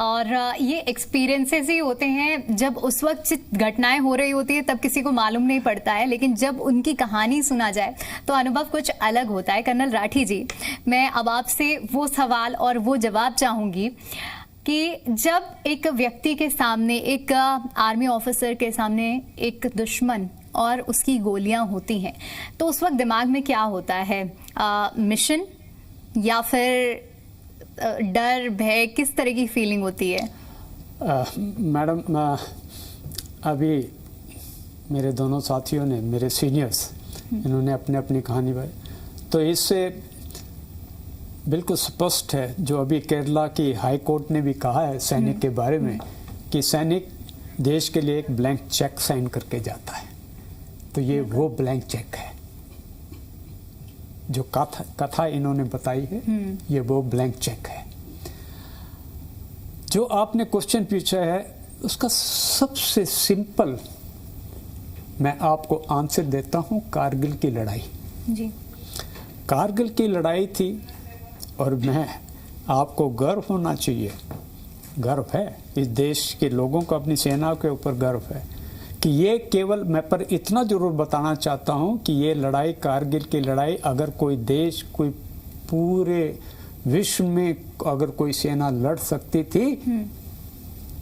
[SPEAKER 1] और ये एक्सपीरियंसेस ही होते हैं, जब उस वक्त घटनाएं हो रही होती है तब किसी को मालूम नहीं पड़ता है, लेकिन जब उनकी कहानी सुना जाए तो अनुभव कुछ अलग होता है। कर्नल राठी जी, मैं अब आपसे वो सवाल और वो जवाब चाहूंगी कि जब एक व्यक्ति के सामने, एक आर्मी ऑफिसर के सामने एक दुश्मन और उसकी गोलियां होती हैं, तो उस वक्त दिमाग में क्या होता है? मिशन या फिर डर, भय, किस तरह की फीलिंग होती है?
[SPEAKER 4] मैडम, अभी मेरे दोनों साथियों ने, मेरे सीनियर्स, इन्होंने अपने अपनी कहानी बताई, तो इससे बिल्कुल स्पष्ट है जो अभी केरला की हाई कोर्ट ने भी कहा है सैनिक के बारे में, कि सैनिक देश के लिए एक ब्लैंक चेक साइन करके जाता है। तो ये वो ब्लैंक चेक है जो कथा इन्होंने बताई है, ये वो ब्लैंक चेक है। जो आपने क्वेश्चन पूछा है उसका सबसे सिंपल मैं आपको आंसर देता हूं, कारगिल की लड़ाई।
[SPEAKER 1] जी।
[SPEAKER 4] कारगिल की लड़ाई थी, और मैं आपको गर्व होना चाहिए, गर्व है, इस देश के लोगों को अपनी सेना के ऊपर गर्व है कि ये केवल, मैं पर इतना जरूर बताना चाहता हूं कि ये लड़ाई, कारगिल की लड़ाई, अगर कोई देश, कोई पूरे विश्व में अगर कोई सेना लड़ सकती थी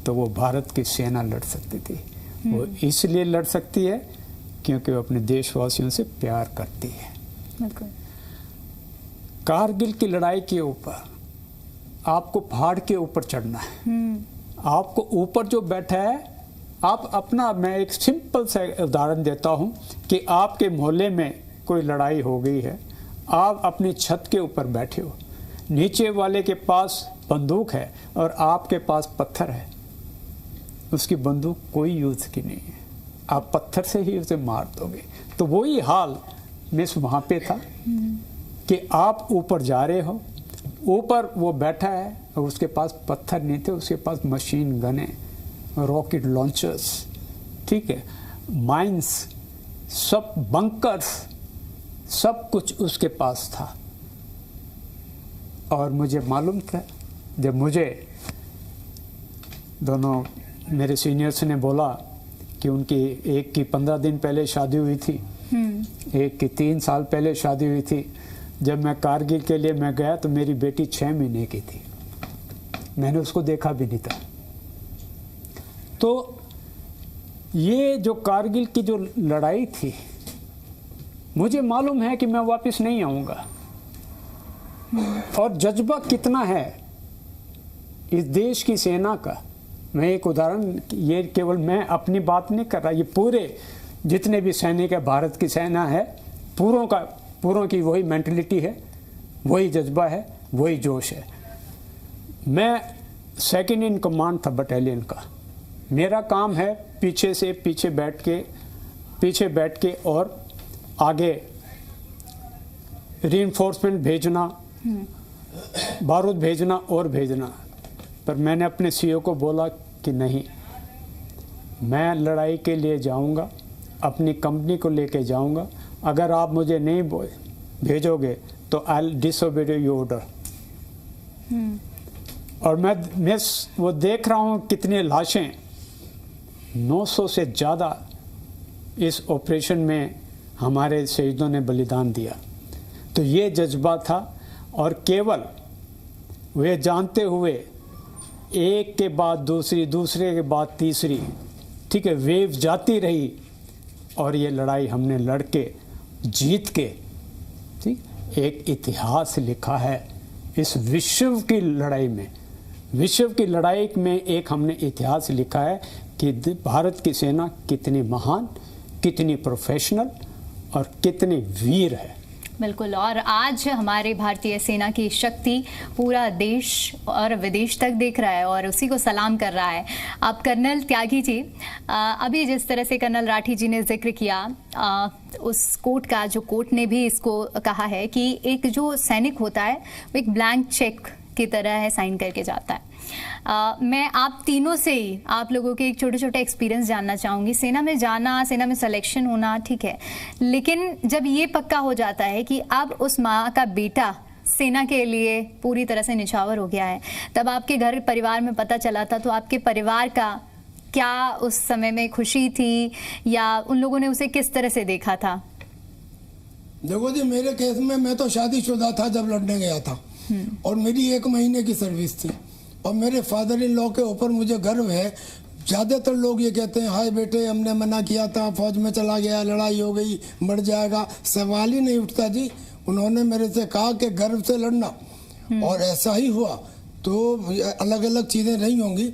[SPEAKER 4] तो वो भारत की सेना लड़ सकती थी। वो इसलिए लड़ सकती है क्योंकि वो अपने देशवासियों से प्यार करती है।
[SPEAKER 1] बिल्कुल।
[SPEAKER 4] कारगिल की लड़ाई के ऊपर आपको पहाड़ के ऊपर चढ़ना है। आपको ऊपर जो बैठा है, आप अपना, मैं एक सिंपल सा उदाहरण देता हूं कि आपके मोहल्ले में कोई लड़ाई हो गई है, आप अपनी छत के ऊपर बैठे हो, नीचे वाले के पास बंदूक है और आपके पास पत्थर है, उसकी बंदूक कोई यूज की नहीं है, आप पत्थर से ही उसे मार दोगे। तो वही हाल मिस वहाँ पे था कि आप ऊपर जा रहे हो, ऊपर वो बैठा है और उसके पास पत्थर नहीं थे, उसके पास मशीन गने, रॉकेट लॉन्चर्स, ठीक है, माइंस, सब बंकर्स, सब कुछ उसके पास था। और मुझे मालूम था, जब मुझे दोनों मेरे सीनियर्स ने बोला कि कि उनकी एक की 15 दिन पहले शादी हुई थी, एक की 3 साल पहले शादी हुई थी। जब मैं कारगिल के लिए मैं गया तो मेरी बेटी 6 महीने की थी, मैंने उसको देखा भी नहीं था। तो ये जो कारगिल की जो लड़ाई थी, मुझे मालूम है कि मैं वापस नहीं आऊँगा, और जज्बा कितना है इस देश की सेना का। मैं एक उदाहरण, ये केवल मैं अपनी बात नहीं कर रहा, ये पूरे जितने भी सैनिक है, भारत की सेना है, पूरों की वही मेंटलिटी है, वही जज्बा है, वही जोश है। मैं सेकंड इन कमांड था बटालियन का। मेरा काम है पीछे बैठ के और आगे रीइंफोर्समेंट भेजना, बारूद भेजना और भेजना। पर मैंने अपने सीईओ को बोला कि नहीं, मैं लड़ाई के लिए जाऊंगा, अपनी कंपनी को लेके जाऊंगा, अगर आप मुझे नहीं भेजोगे तो आई डिसओबे योर ऑर्डर। और मैं वो देख रहा हूँ कितनी लाशें, 900 से ज़्यादा इस ऑपरेशन में हमारे शहीदों ने बलिदान दिया। तो ये जज्बा था, और केवल वे जानते हुए एक के बाद दूसरी, दूसरे के बाद तीसरी, ठीक है, वेव जाती रही, और ये लड़ाई हमने लड़ के जीत के, ठीक, एक इतिहास लिखा है इस विश्व की लड़ाई में। विश्व की लड़ाई में एक हमने इतिहास लिखा है कि भारत की सेना कितनी महान, कितनी प्रोफेशनल और कितनी वीर है।
[SPEAKER 1] बिल्कुल, और आज हमारे भारतीय सेना की शक्ति पूरा देश और विदेश तक देख रहा है और उसी को सलाम कर रहा है। अब कर्नल त्यागी जी, अभी जिस तरह से कर्नल राठी जी ने जिक्र किया उस कोर्ट का, जो कोर्ट ने भी इसको कहा है कि एक जो सैनिक होता है वो एक ब्लैंक चेक की तरह है, साइन करके जाता है। मैं आप तीनों से ही आप लोगों के एक छोटे छोटे एक्सपीरियंस जानना चाहूँगी। सेना में जाना, सेना में सिलेक्शन होना ठीक है, लेकिन जब ये पक्का हो जाता है कि अब उस माँ का बेटा सेना के लिए पूरी तरह से निछावर हो गया है, तब आपके घर परिवार में पता चला था, तो आपके परिवार का क्या उस समय में खुशी थी, या उन लोगों ने उसे किस तरह से देखा था?
[SPEAKER 2] देखो जी, मेरे केस में मैं तो शादीशुदा था जब लड़ने गया था, और मेरी 1 महीने की सर्विस थी, और मेरे फादर इन लॉ के ऊपर मुझे गर्व है। ज़्यादातर लोग ये कहते हैं, हाय बेटे हमने मना किया था, फौज में चला गया, लड़ाई हो गई, मर जाएगा, सवाल ही नहीं उठता जी। उन्होंने मेरे से कहा कि गर्व से लड़ना, और ऐसा ही हुआ। तो अलग अलग चीज़ें रही होंगी,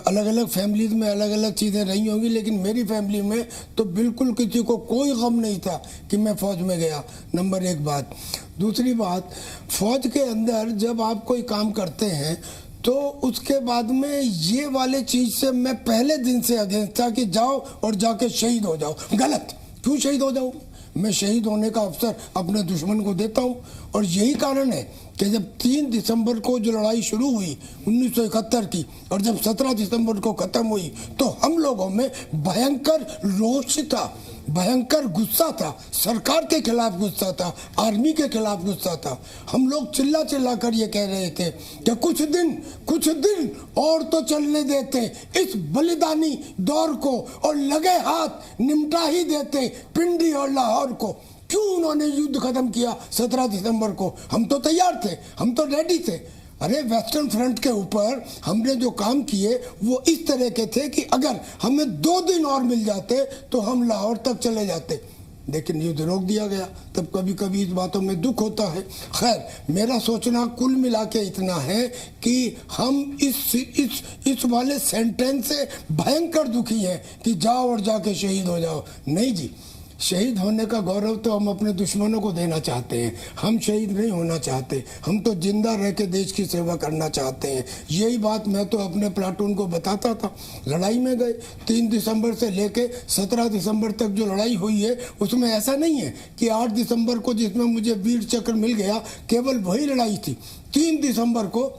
[SPEAKER 2] अलग अलग फैमिलीज में अलग अलग चीज़ें रही होंगी, लेकिन मेरी फैमिली में तो बिल्कुल किसी को कोई गम नहीं था कि मैं फ़ौज में गया। नंबर 1 बात। दूसरी बात, फ़ौज के अंदर जब आप कोई काम करते हैं तो उसके बाद में ये वाले चीज़ से मैं पहले दिन से अगेंस्ट था कि जाओ और जाके शहीद हो जाओ। गलत, क्यों शहीद हो जाऊँ? मैं शहीद होने का अवसर अपने दुश्मन को देता हूँ, और यही कारण है कि जब 3 दिसंबर को जो लड़ाई शुरू हुई 1971 की, और जब 17 दिसंबर को ख़त्म हुई, तो हम लोगों में भयंकर रोष था, भयंकर गुस्सा था, सरकार के खिलाफ गुस्सा था, आर्मी के खिलाफ गुस्सा था। हम लोग चिल्ला चिल्ला कर ये कह रहे थे कि कुछ दिन और तो चलने देते इस बलिदानी दौर को, और लगे हाथ निमटा ही देते पिंडी और लाहौर को। क्यों उन्होंने युद्ध खत्म किया 17 दिसंबर को? हम तो तैयार थे, हम तो रेडी थे। अरे वेस्टर्न फ्रंट के ऊपर हमने जो काम किए वो इस तरह के थे कि अगर हमें 2 दिन और मिल जाते तो हम लाहौर तक चले जाते, लेकिन युद्ध रोक दिया गया। तब कभी कभी इस बातों में दुख होता है। खैर, मेरा सोचना कुल मिला के इतना है कि हम इस वाले सेंटेंस से भयंकर दुखी हैं कि जाओ और जाके शहीद हो जाओ। नहीं जी, शहीद होने का गौरव तो हम अपने दुश्मनों को देना चाहते हैं, हम शहीद नहीं होना चाहते। हम तो जिंदा रह के देश की सेवा करना चाहते हैं। यही बात मैं तो अपने प्लाटून को बताता था। लड़ाई में गए 3 दिसंबर से लेके 17 दिसंबर तक जो लड़ाई हुई है, उसमें ऐसा नहीं है कि 8 दिसंबर को जिसमें मुझे वीर चक्र मिल गया, केवल वही लड़ाई थी। 3 दिसंबर को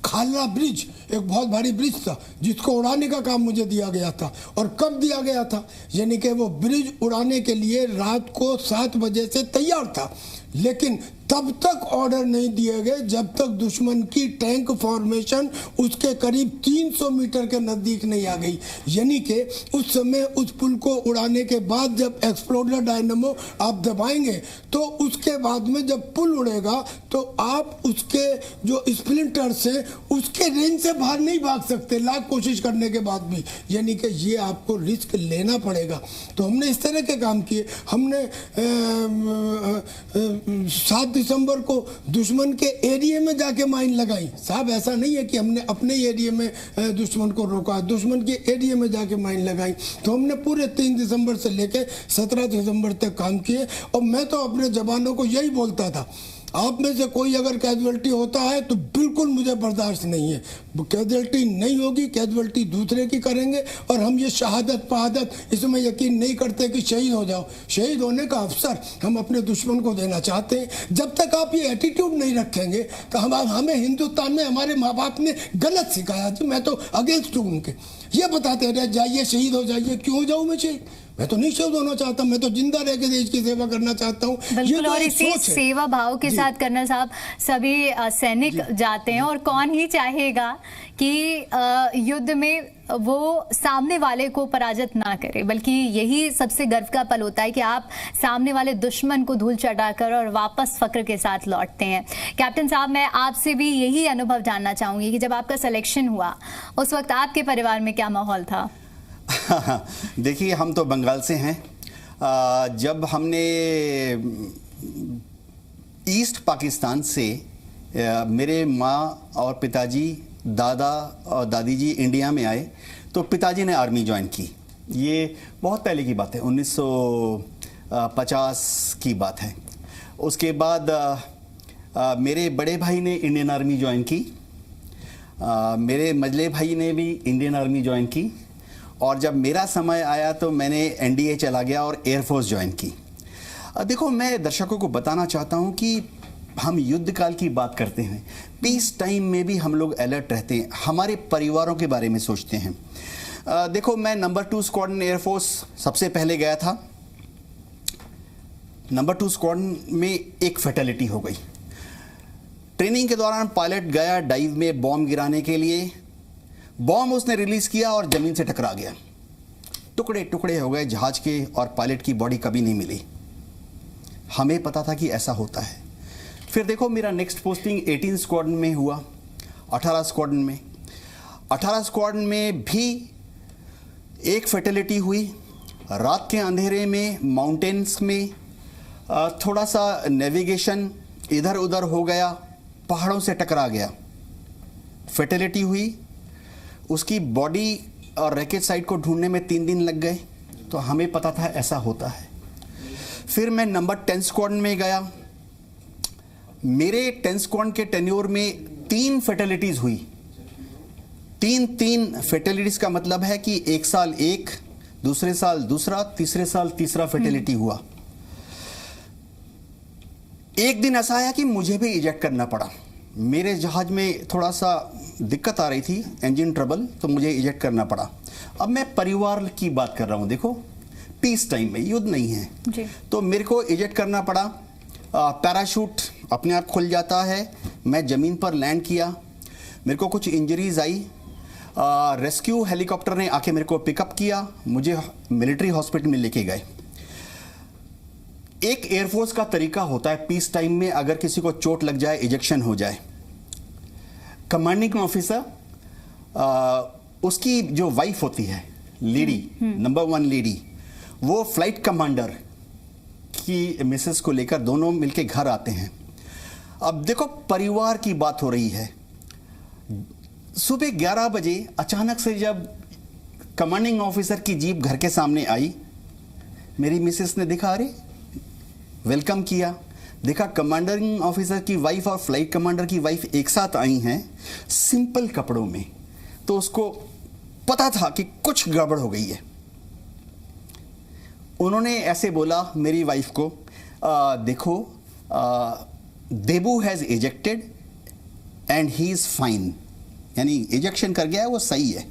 [SPEAKER 2] खालना ब्रिज एक बहुत भारी ब्रिज था जिसको उड़ाने का काम मुझे दिया गया था। और कब दिया गया था? यानी कि वो ब्रिज उड़ाने के लिए रात को 7 बजे से तैयार था। लेकिन तब तक ऑर्डर नहीं दिए गए जब तक दुश्मन की टैंक फॉर्मेशन उसके करीब 300 मीटर के नज़दीक नहीं आ गई। यानी कि उस समय उस पुल को उड़ाने के बाद जब एक्सप्लोडर डायनामो आप दबाएंगे तो उसके बाद में जब पुल उड़ेगा तो आप उसके जो स्प्लिंटर्स हैं उसके रेंज से बाहर नहीं भाग सकते, लाख कोशिश करने के बाद भी। यानी कि ये आपको रिस्क लेना पड़ेगा। तो हमने इस तरह के काम किए। हमने 7 दिसंबर को दुश्मन के एरिया में जाके माइन लगाई। साहब ऐसा नहीं है कि हमने अपने एरिया में दुश्मन को रोका, दुश्मन के एरिया में जाके माइन लगाई। तो हमने पूरे 3 दिसंबर से लेके 17 दिसंबर तक काम किए। और मैं तो अपने जवानों को यही बोलता था, आप में से कोई अगर कैजुअल्टी होता है तो बिल्कुल मुझे बर्दाश्त नहीं है। कैजुअल्टी नहीं होगी, कैजुअल्टी दूसरे की करेंगे। और हम ये शहादत पहादत इसमें यकीन नहीं करते कि शहीद हो जाओ। शहीद होने का अवसर हम अपने दुश्मन को देना चाहते हैं। जब तक आप ये एटीट्यूड नहीं रखेंगे तो हमें हिंदुस्तान में हमारे माँ बाप ने गलत सिखाया। जी मैं तो अगेंस्ट हूँ उनके। ये बताते रहे जाइए शहीद हो जाइए। क्यों जाऊँ मैं शहीद? मैं तो नहीं शहीद होना चाहता, मैं तो जिंदा रह के देश की सेवा करना चाहता हूँ।
[SPEAKER 1] बिल्कुल। और इसी सेवा भाव के साथ कर्नल साहब सभी सैनिक जाते हैं। और कौन ही चाहेगा कि युद्ध में वो सामने वाले को पराजित ना करे, बल्कि यही सबसे गर्व का पल होता है कि आप सामने वाले दुश्मन को धूल चटाकर और वापस फक्र के साथ लौटते हैं। कैप्टन साहब, मैं आपसे भी यही अनुभव जानना चाहूंगी कि जब आपका सिलेक्शन हुआ उस वक्त आपके परिवार में क्या माहौल था?
[SPEAKER 3] देखिए, हम तो बंगाल से हैं। जब हमने ईस्ट पाकिस्तान से मेरे माँ और पिताजी, दादा और दादी जी इंडिया में आए तो पिताजी ने आर्मी ज्वाइन की। ये बहुत पहले की बात है, 1950 की बात है। उसके बाद मेरे बड़े भाई ने इंडियन आर्मी ज्वाइन की, मेरे मझले भाई ने भी इंडियन आर्मी ज्वाइन की। और जब मेरा समय आया तो मैंने एनडीए चला गया और एयरफोर्स ज्वाइन की। देखो, मैं दर्शकों को बताना चाहता हूं कि हम युद्ध काल की बात करते हैं, पीस टाइम में भी हम लोग अलर्ट रहते हैं, हमारे परिवारों के बारे में सोचते हैं। देखो, मैं नंबर 2 स्क्वाड्रन एयरफोर्स सबसे पहले गया था। नंबर 2 स्क्वाड्रन में एक फैटेलिटी हो गई। ट्रेनिंग के दौरान पायलट गया डाइव में बॉम्ब गिराने के लिए, बॉम्ब उसने रिलीज किया और जमीन से टकरा गया, टुकड़े टुकड़े हो गए जहाज के और पायलट की बॉडी कभी नहीं मिली। हमें पता था कि ऐसा होता है। फिर देखो, मेरा नेक्स्ट पोस्टिंग 18 स्क्वाड्रन में हुआ, 18 स्क्वाड्रन में। 18 स्क्वाड्रन में भी एक फैटेलिटी हुई। रात के अंधेरे में माउंटेन्स में थोड़ा सा नेविगेशन इधर उधर हो गया, पहाड़ों से टकरा गया, फैटेलिटी हुई। उसकी बॉडी और रैकेट साइड को ढूंढने में 3 दिन लग गए। तो हमें पता था ऐसा होता है। फिर मैं नंबर 10 स्क्वाड्रन में गया। मेरे 10 स्क्वाड्रन के टेन्योर में 3 फैटेलिटीज हुई। 3 फैटेलिटीज का मतलब है कि एक साल एक, दूसरे साल दूसरा, तीसरे साल तीसरा फैटेलिटी हुआ। एक दिन ऐसा आया कि मुझे भी इजेक्ट करना पड़ा। मेरे जहाज में थोड़ा सा दिक्कत आ रही थी, इंजन ट्रबल, तो मुझे इजेक्ट करना पड़ा। अब मैं परिवार की बात कर रहा हूं। देखो, पीस टाइम में, युद्ध नहीं है जी। तो मेरे को इजेक्ट करना पड़ा। पैराशूट अपने आप खुल जाता है। मैं ज़मीन पर लैंड किया, मेरे को कुछ इंजरीज आई। रेस्क्यू हेलीकॉप्टर ने आके मेरे को पिकअप किया, मुझे मिलिट्री हॉस्पिटल में लेके गए। एक एयरफोर्स का तरीका होता है पीस टाइम में, अगर किसी को चोट लग जाए, इजेक्शन हो जाए, कमांडिंग ऑफिसर उसकी जो वाइफ होती है, लेडी, नंबर 1 लेडी, वो फ्लाइट कमांडर की मिसेस को लेकर दोनों मिलके घर आते हैं। अब देखो, परिवार की बात हो रही है। सुबह 11 बजे अचानक से जब कमांडिंग ऑफिसर की जीप घर के सामने आई, मेरी मिसेस ने देखा, अरे वेलकम किया, देखा कमांडिंग ऑफिसर की वाइफ और फ्लाइट कमांडर की वाइफ एक साथ आई हैं सिंपल कपड़ों में। तो उसको पता था कि कुछ गड़बड़ हो गई है। उन्होंने ऐसे बोला मेरी वाइफ को, देखो, Debu has ejected and he is fine, यानी इजेक्शन कर गया है, वो सही है।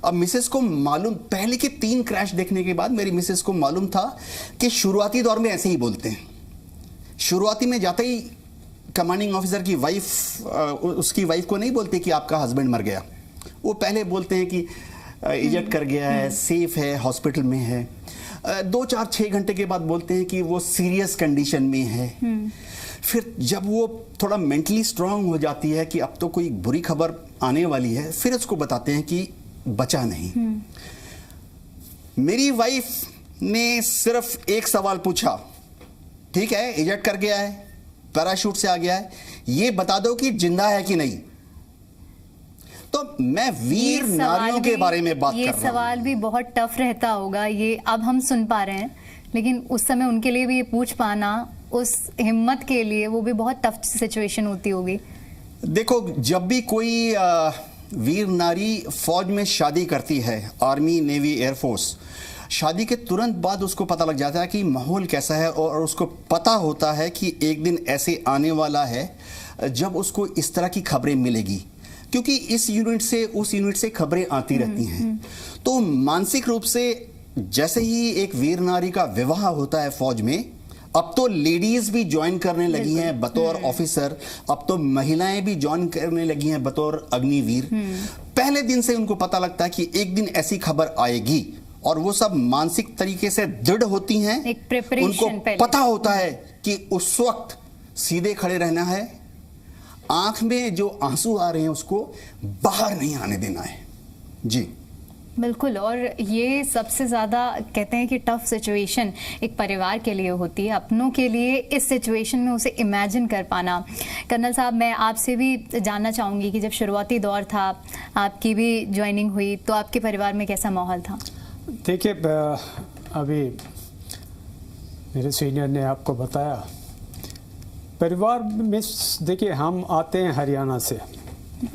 [SPEAKER 3] अब मिसेस को मालूम, पहले के 3 क्रैश देखने के बाद मेरी मिसेस को मालूम था कि शुरुआती दौर में ऐसे ही बोलते हैं, शुरुआती में जाते ही कमांडिंग ऑफिसर की वाइफ उसकी वाइफ को नहीं बोलते कि आपका हस्बैंड मर गया, वो पहले बोलते हैं कि इजेक्ट कर गया है, सेफ है, हॉस्पिटल में है। 2-4-6 घंटे के बाद बोलते हैं कि वो सीरियस कंडीशन में है। फिर जब वो थोड़ा मेंटली स्ट्रांग हो जाती है कि अब तो कोई बुरी खबर आने वाली है, फिर उसको बताते हैं कि बचा नहीं। मेरी वाइफ ने सिर्फ एक सवाल पूछा, ठीक है इजेक्ट कर गया है, पैराशूट से आ गया है, ये बता दो कि जिंदा है कि नहीं। तो मैं वीर नारियों के बारे में बात कर रहा हूं।
[SPEAKER 1] ये सवाल भी बहुत टफ रहता होगा, ये अब हम सुन पा रहे हैं, लेकिन उस समय उनके लिए भी ये पूछ पाना, उस हिम्मत के लिए वो भी बहुत टफ सिचुएशन होती होगी।
[SPEAKER 3] देखो, जब भी कोई वीर नारी फौज में शादी करती है, आर्मी, नेवी, एयरफोर्स, शादी के तुरंत बाद उसको पता लग जाता है कि माहौल कैसा है, और उसको पता होता है कि एक दिन ऐसे आने वाला है जब उसको इस तरह की खबरें मिलेगी, क्योंकि इस यूनिट से उस यूनिट से खबरें आती रहती हैं। तो मानसिक रूप से जैसे ही एक वीर नारी का विवाह होता है फौज में, अब तो लेडीज भी ज्वाइन करने लगी हैं बतौर ऑफिसर, अब तो महिलाएं भी ज्वाइन करने लगी हैं बतौर अग्निवीर। पहले दिन से उनको पता लगता है कि एक दिन ऐसी खबर आएगी, और वो सब मानसिक तरीके से दृढ़ होती हैं।
[SPEAKER 1] एक प्रिपरेशन
[SPEAKER 3] उनको पता होता है कि उस वक्त सीधे खड़े रहना है, आंख में जो आंसू आ रहे हैं उसको बाहर नहीं आने देना है। जी
[SPEAKER 1] बिल्कुल, और ये सबसे ज़्यादा कहते हैं कि टफ सिचुएशन एक परिवार के लिए होती है, अपनों के लिए इस सिचुएशन में उसे इमेजिन कर पाना। कर्नल साहब, मैं आपसे भी जानना चाहूँगी कि जब शुरुआती दौर था, आपकी भी ज्वाइनिंग हुई, तो आपके परिवार में कैसा माहौल था?
[SPEAKER 4] देखिए, अभी मेरे सीनियर ने आपको बताया, परिवार में देखिए हम आते हैं हरियाणा से,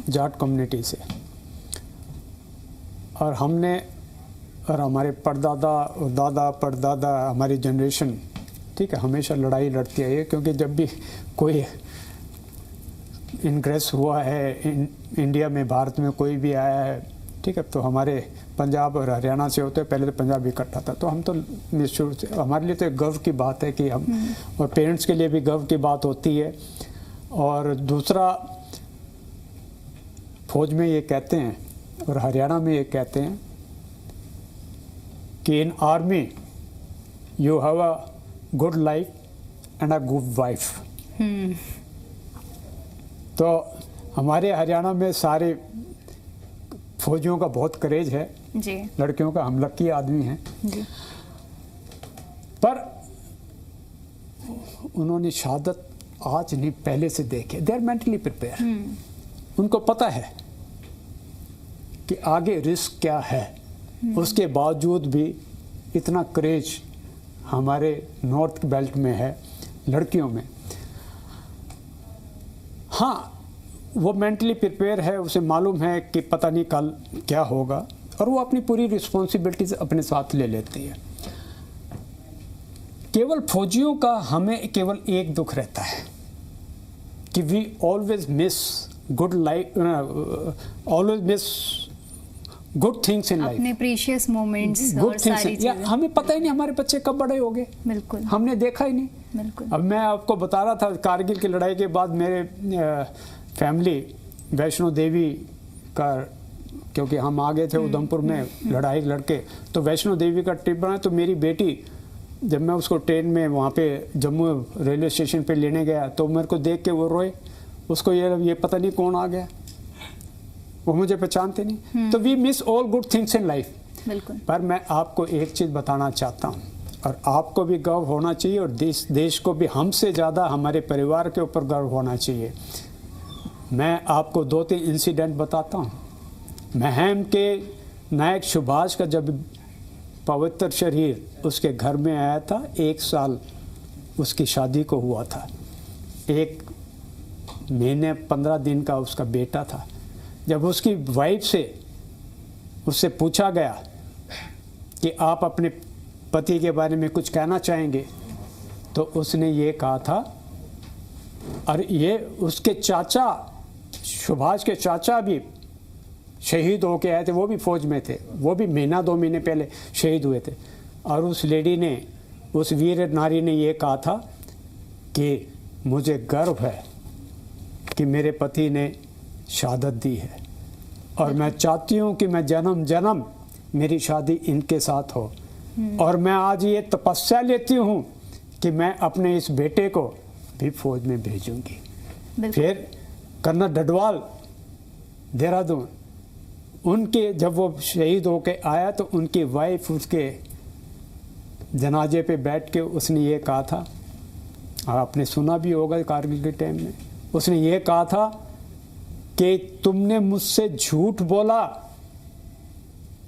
[SPEAKER 4] जाट कम्युनिटी से, और हमने और हमारे परदादा और दादा परदादा, हमारी जनरेशन, ठीक है, हमेशा लड़ाई लड़ती है, क्योंकि जब भी कोई इनग्रेस हुआ है इंडिया में, भारत में कोई भी आया है, ठीक है, तो हमारे पंजाब और हरियाणा से होते, पहले तो पंजाब इकट्ठा था, तो हम तो शुरू से, हमारे लिए तो एक गर्व की बात है कि हम, और पेरेंट्स के लिए भी गर्व की बात होती है। और दूसरा, फौज में ये कहते हैं और हरियाणा में ये कहते हैं कि इन army you have a good life and a good wife. तो हमारे हरियाणा में सारे फौजियों का बहुत करेज है
[SPEAKER 1] जी,
[SPEAKER 4] लड़कियों का, हम लकी आदमी हैं
[SPEAKER 1] जी।
[SPEAKER 4] पर उन्होंने शहादत आज नहीं, पहले से देखे, दे आर मेंटली प्रिपेयर। उनको पता है कि आगे रिस्क क्या है, उसके बावजूद भी इतना करेज हमारे नॉर्थ बेल्ट में है लड़कियों में। हाँ, वो मेंटली प्रिपेयर है, उसे मालूम है कि पता नहीं कल क्या होगा, और वो अपनी पूरी रिस्पॉन्सिबिलिटीज अपने साथ ले लेती है। केवल फौजियों का हमें केवल एक दुख रहता है कि we always miss good life, always miss good things in life,
[SPEAKER 1] अपने प्रीशियस मोमेंट्स
[SPEAKER 4] गुड
[SPEAKER 1] और
[SPEAKER 4] थिंग्स।
[SPEAKER 1] सारी चीजें।
[SPEAKER 4] हमें पता ही नहीं हमारे बच्चे कब बड़े हो गए,
[SPEAKER 1] बिल्कुल,
[SPEAKER 4] हमने देखा ही नहीं।
[SPEAKER 1] बिल्कुल।
[SPEAKER 4] अब मैं आपको बता रहा था, कारगिल की लड़ाई के बाद मेरे फैमिली वैष्णो देवी का, क्योंकि हम आ गए थे उधमपुर में लड़ाई लड़के, तो वैष्णो देवी का ट्रिप बना, तो मेरी बेटी, जब मैं उसको ट्रेन में वहाँ पे जम्मू रेलवे स्टेशन पे लेने गया, तो मेरे को देख के वो रोए, उसको ये पता नहीं कौन आ गया, वो मुझे पहचानते नहीं। तो we miss all good things in life.
[SPEAKER 1] बिल्कुल।
[SPEAKER 4] पर मैं आपको एक चीज़ बताना चाहता हूँ, और आपको भी गर्व होना चाहिए, और देश को भी हमसे ज़्यादा हमारे परिवार के ऊपर गर्व होना चाहिए। मैं आपको 2-3 इंसिडेंट बताता हूँ। महम के नायक सुभाष का जब पवित्र शरीर उसके घर में आया था, 1 साल उसकी शादी को हुआ था, 1 महीने 15 दिन का उसका बेटा था। जब उसकी वाइफ से उससे पूछा गया कि आप अपने पति के बारे में कुछ कहना चाहेंगे, तो उसने ये कहा था, और ये उसके चाचा, सुभाष के चाचा भी शहीद होके आए थे, वो भी फौज में थे, वो भी 1-2 महीने पहले शहीद हुए थे। और उस लेडी ने, उस वीर नारी ने ये कहा था कि मुझे गर्व है कि मेरे पति ने शहादत दी है और मैं चाहती हूँ कि मैं जन्म जन्म मेरी शादी इनके साथ हो। और मैं आज ये तपस्या लेती हूँ कि मैं अपने इस बेटे को भी फौज में भेजूंगी। फिर कर्नल डडवाल देहरादून, उनके जब वो शहीद होके आया तो उनकी वाइफ उसके जनाजे पे बैठ के उसने ये कहा था, आपने सुना भी होगा कारगिल के टाइम में, उसने ये कहा था कि तुमने मुझसे झूठ बोला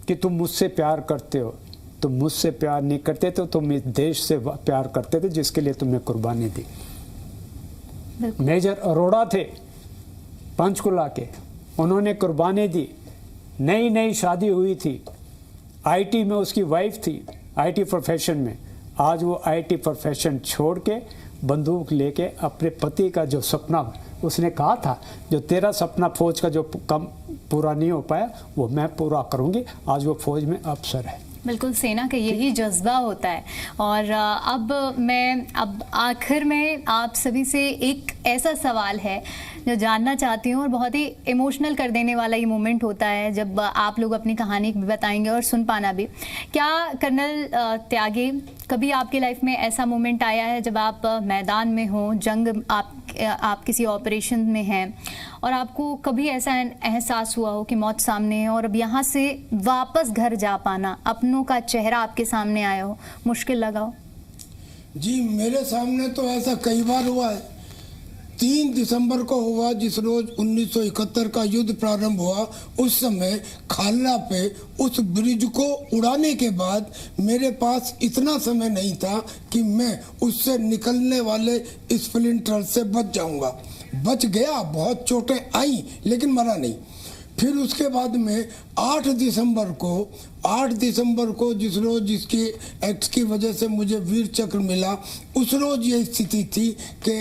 [SPEAKER 4] कि तुम मुझसे प्यार करते हो, तुम मुझसे प्यार नहीं करते थे, तुम इस देश से प्यार करते थे जिसके लिए तुमने कुर्बानी दी। मेजर अरोड़ा थे पंचकुला के, उन्होंने कुर्बानी दी, नई नई शादी हुई थी, आईटी में उसकी वाइफ थी, आईटी प्रोफेशन में। आज वो आईटी प्रोफेशन छोड़ के बंदूक लेके अपने पति का जो सपना, उसने कहा था जो तेरा सपना फौज का जो कम पूरा नहीं हो पाया वो मैं पूरा करूंगी, आज वो फौज में अफसर है।
[SPEAKER 1] बिल्कुल, सेना का यही जज्बा होता है। और अब आखिर में आप सभी से एक ऐसा सवाल है जो जानना चाहती हूँ, और बहुत ही इमोशनल कर देने वाला ये मोमेंट होता है जब आप लोग अपनी कहानी भी बताएंगे और सुन पाना भी। क्या कर्नल त्यागी, कभी आपकी लाइफ में ऐसा मोमेंट आया है जब आप मैदान में हो, जंग, आप किसी ऑपरेशन में हैं और आपको कभी ऐसा एहसास हुआ हो कि मौत सामने है और अब यहाँ से वापस घर जा पाना, अपनों का चेहरा आपके सामने आया हो, मुश्किल लगा हो?
[SPEAKER 2] जी, मेरे सामने तो ऐसा कई बार हुआ है। 3 दिसंबर को हुआ, जिस रोज 1971 का युद्ध प्रारंभ हुआ। उस समय खालना पे उस ब्रिज को उड़ाने के बाद मेरे पास इतना समय नहीं था कि मैं उससे निकलने वाले स्प्लिंटर से बच जाऊंगा। बच गया, बहुत चोटें आई लेकिन मरा नहीं। फिर उसके बाद में 8 दिसंबर को जिस रोज जिसकी एक्ट की वजह से मुझे वीर चक्र मिला, उस रोज ये स्थिति थी कि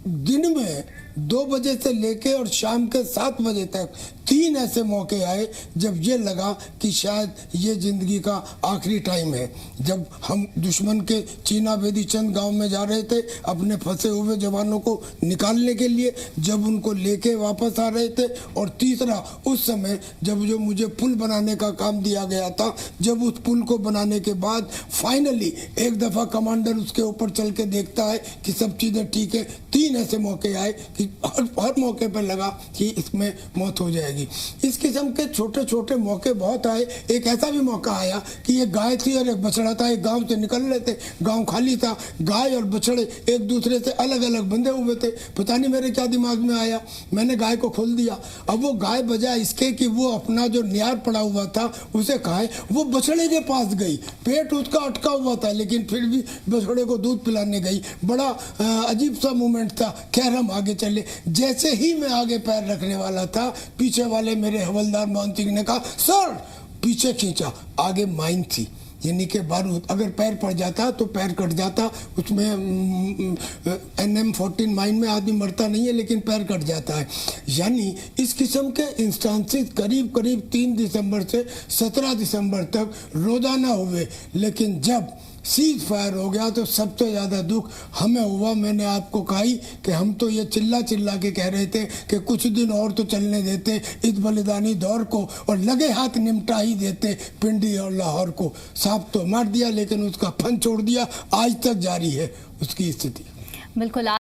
[SPEAKER 2] दिन में 2 बजे से लेके और शाम के 7 बजे तक 3 ऐसे मौके आए जब ये लगा कि शायद ये जिंदगी का आखिरी टाइम है। जब हम दुश्मन के चीना बेदी चंद गांव में जा रहे थे अपने फंसे हुए जवानों को निकालने के लिए, जब उनको लेके वापस आ रहे थे, और तीसरा उस समय जब जो मुझे पुल बनाने का काम दिया गया था, जब उस पुल को बनाने के बाद फाइनली एक दफ़ा कमांडर उसके ऊपर चल के देखता है कि सब चीज़ें ठीक है। 3 ऐसे मौके आए कि हर मौके पर लगा कि इसमें मौत हो जाएगी। इस किस्म के छोटे छोटे मौके बहुत आए। एक ऐसा भी मौका आया कि एक गाय थी और एक बछड़ा था, एक गांव से निकल रहे थे, गांव खाली था, गाय और बछड़े एक दूसरे से अलग अलग बंधे हुए थे। पता नहीं मेरे क्या दिमाग में आया, मैंने गाय को खोल दिया। अब वो गाय बजाय इसके कि वो अपना जो न्यार पड़ा हुआ था उसे खाए, वो बछड़े के पास गई, पेट उसका अटका हुआ था लेकिन फिर भी बछड़े को दूध पिलाने गई। बड़ा अजीब सा मोमेंट था। खैर हम आगे चले। जैसे ही मैं आगे पैर रखने वाला था, पीछे वाले मेरे हवलदार मोहन सिंह ने कहा सर, पीछे खींचा, आगे माइन थी, यानी कि बारूद, अगर पैर पड़ जाता तो पैर कट जाता। उसमें NM14 माइन में आदमी मरता नहीं है लेकिन पैर कट जाता है। यानी इस किस्म के इंस्टांसेस करीब करीब 3 दिसंबर से 17 दिसंबर तक रोजाना हुए। लेकिन जब सीज फायर हो गया तो सबसे ज़्यादा दुख हमें हुआ। मैंने आपको कहा ही कि हम तो ये चिल्ला चिल्ला के कह रहे थे कि कुछ दिन और तो चलने देते इस बलिदानी दौर को और लगे हाथ निमटा ही देते पिंडी और लाहौर को। सांप तो मार दिया लेकिन उसका फन छोड़ दिया, आज तक जारी है उसकी स्थिति।
[SPEAKER 1] बिल्कुल।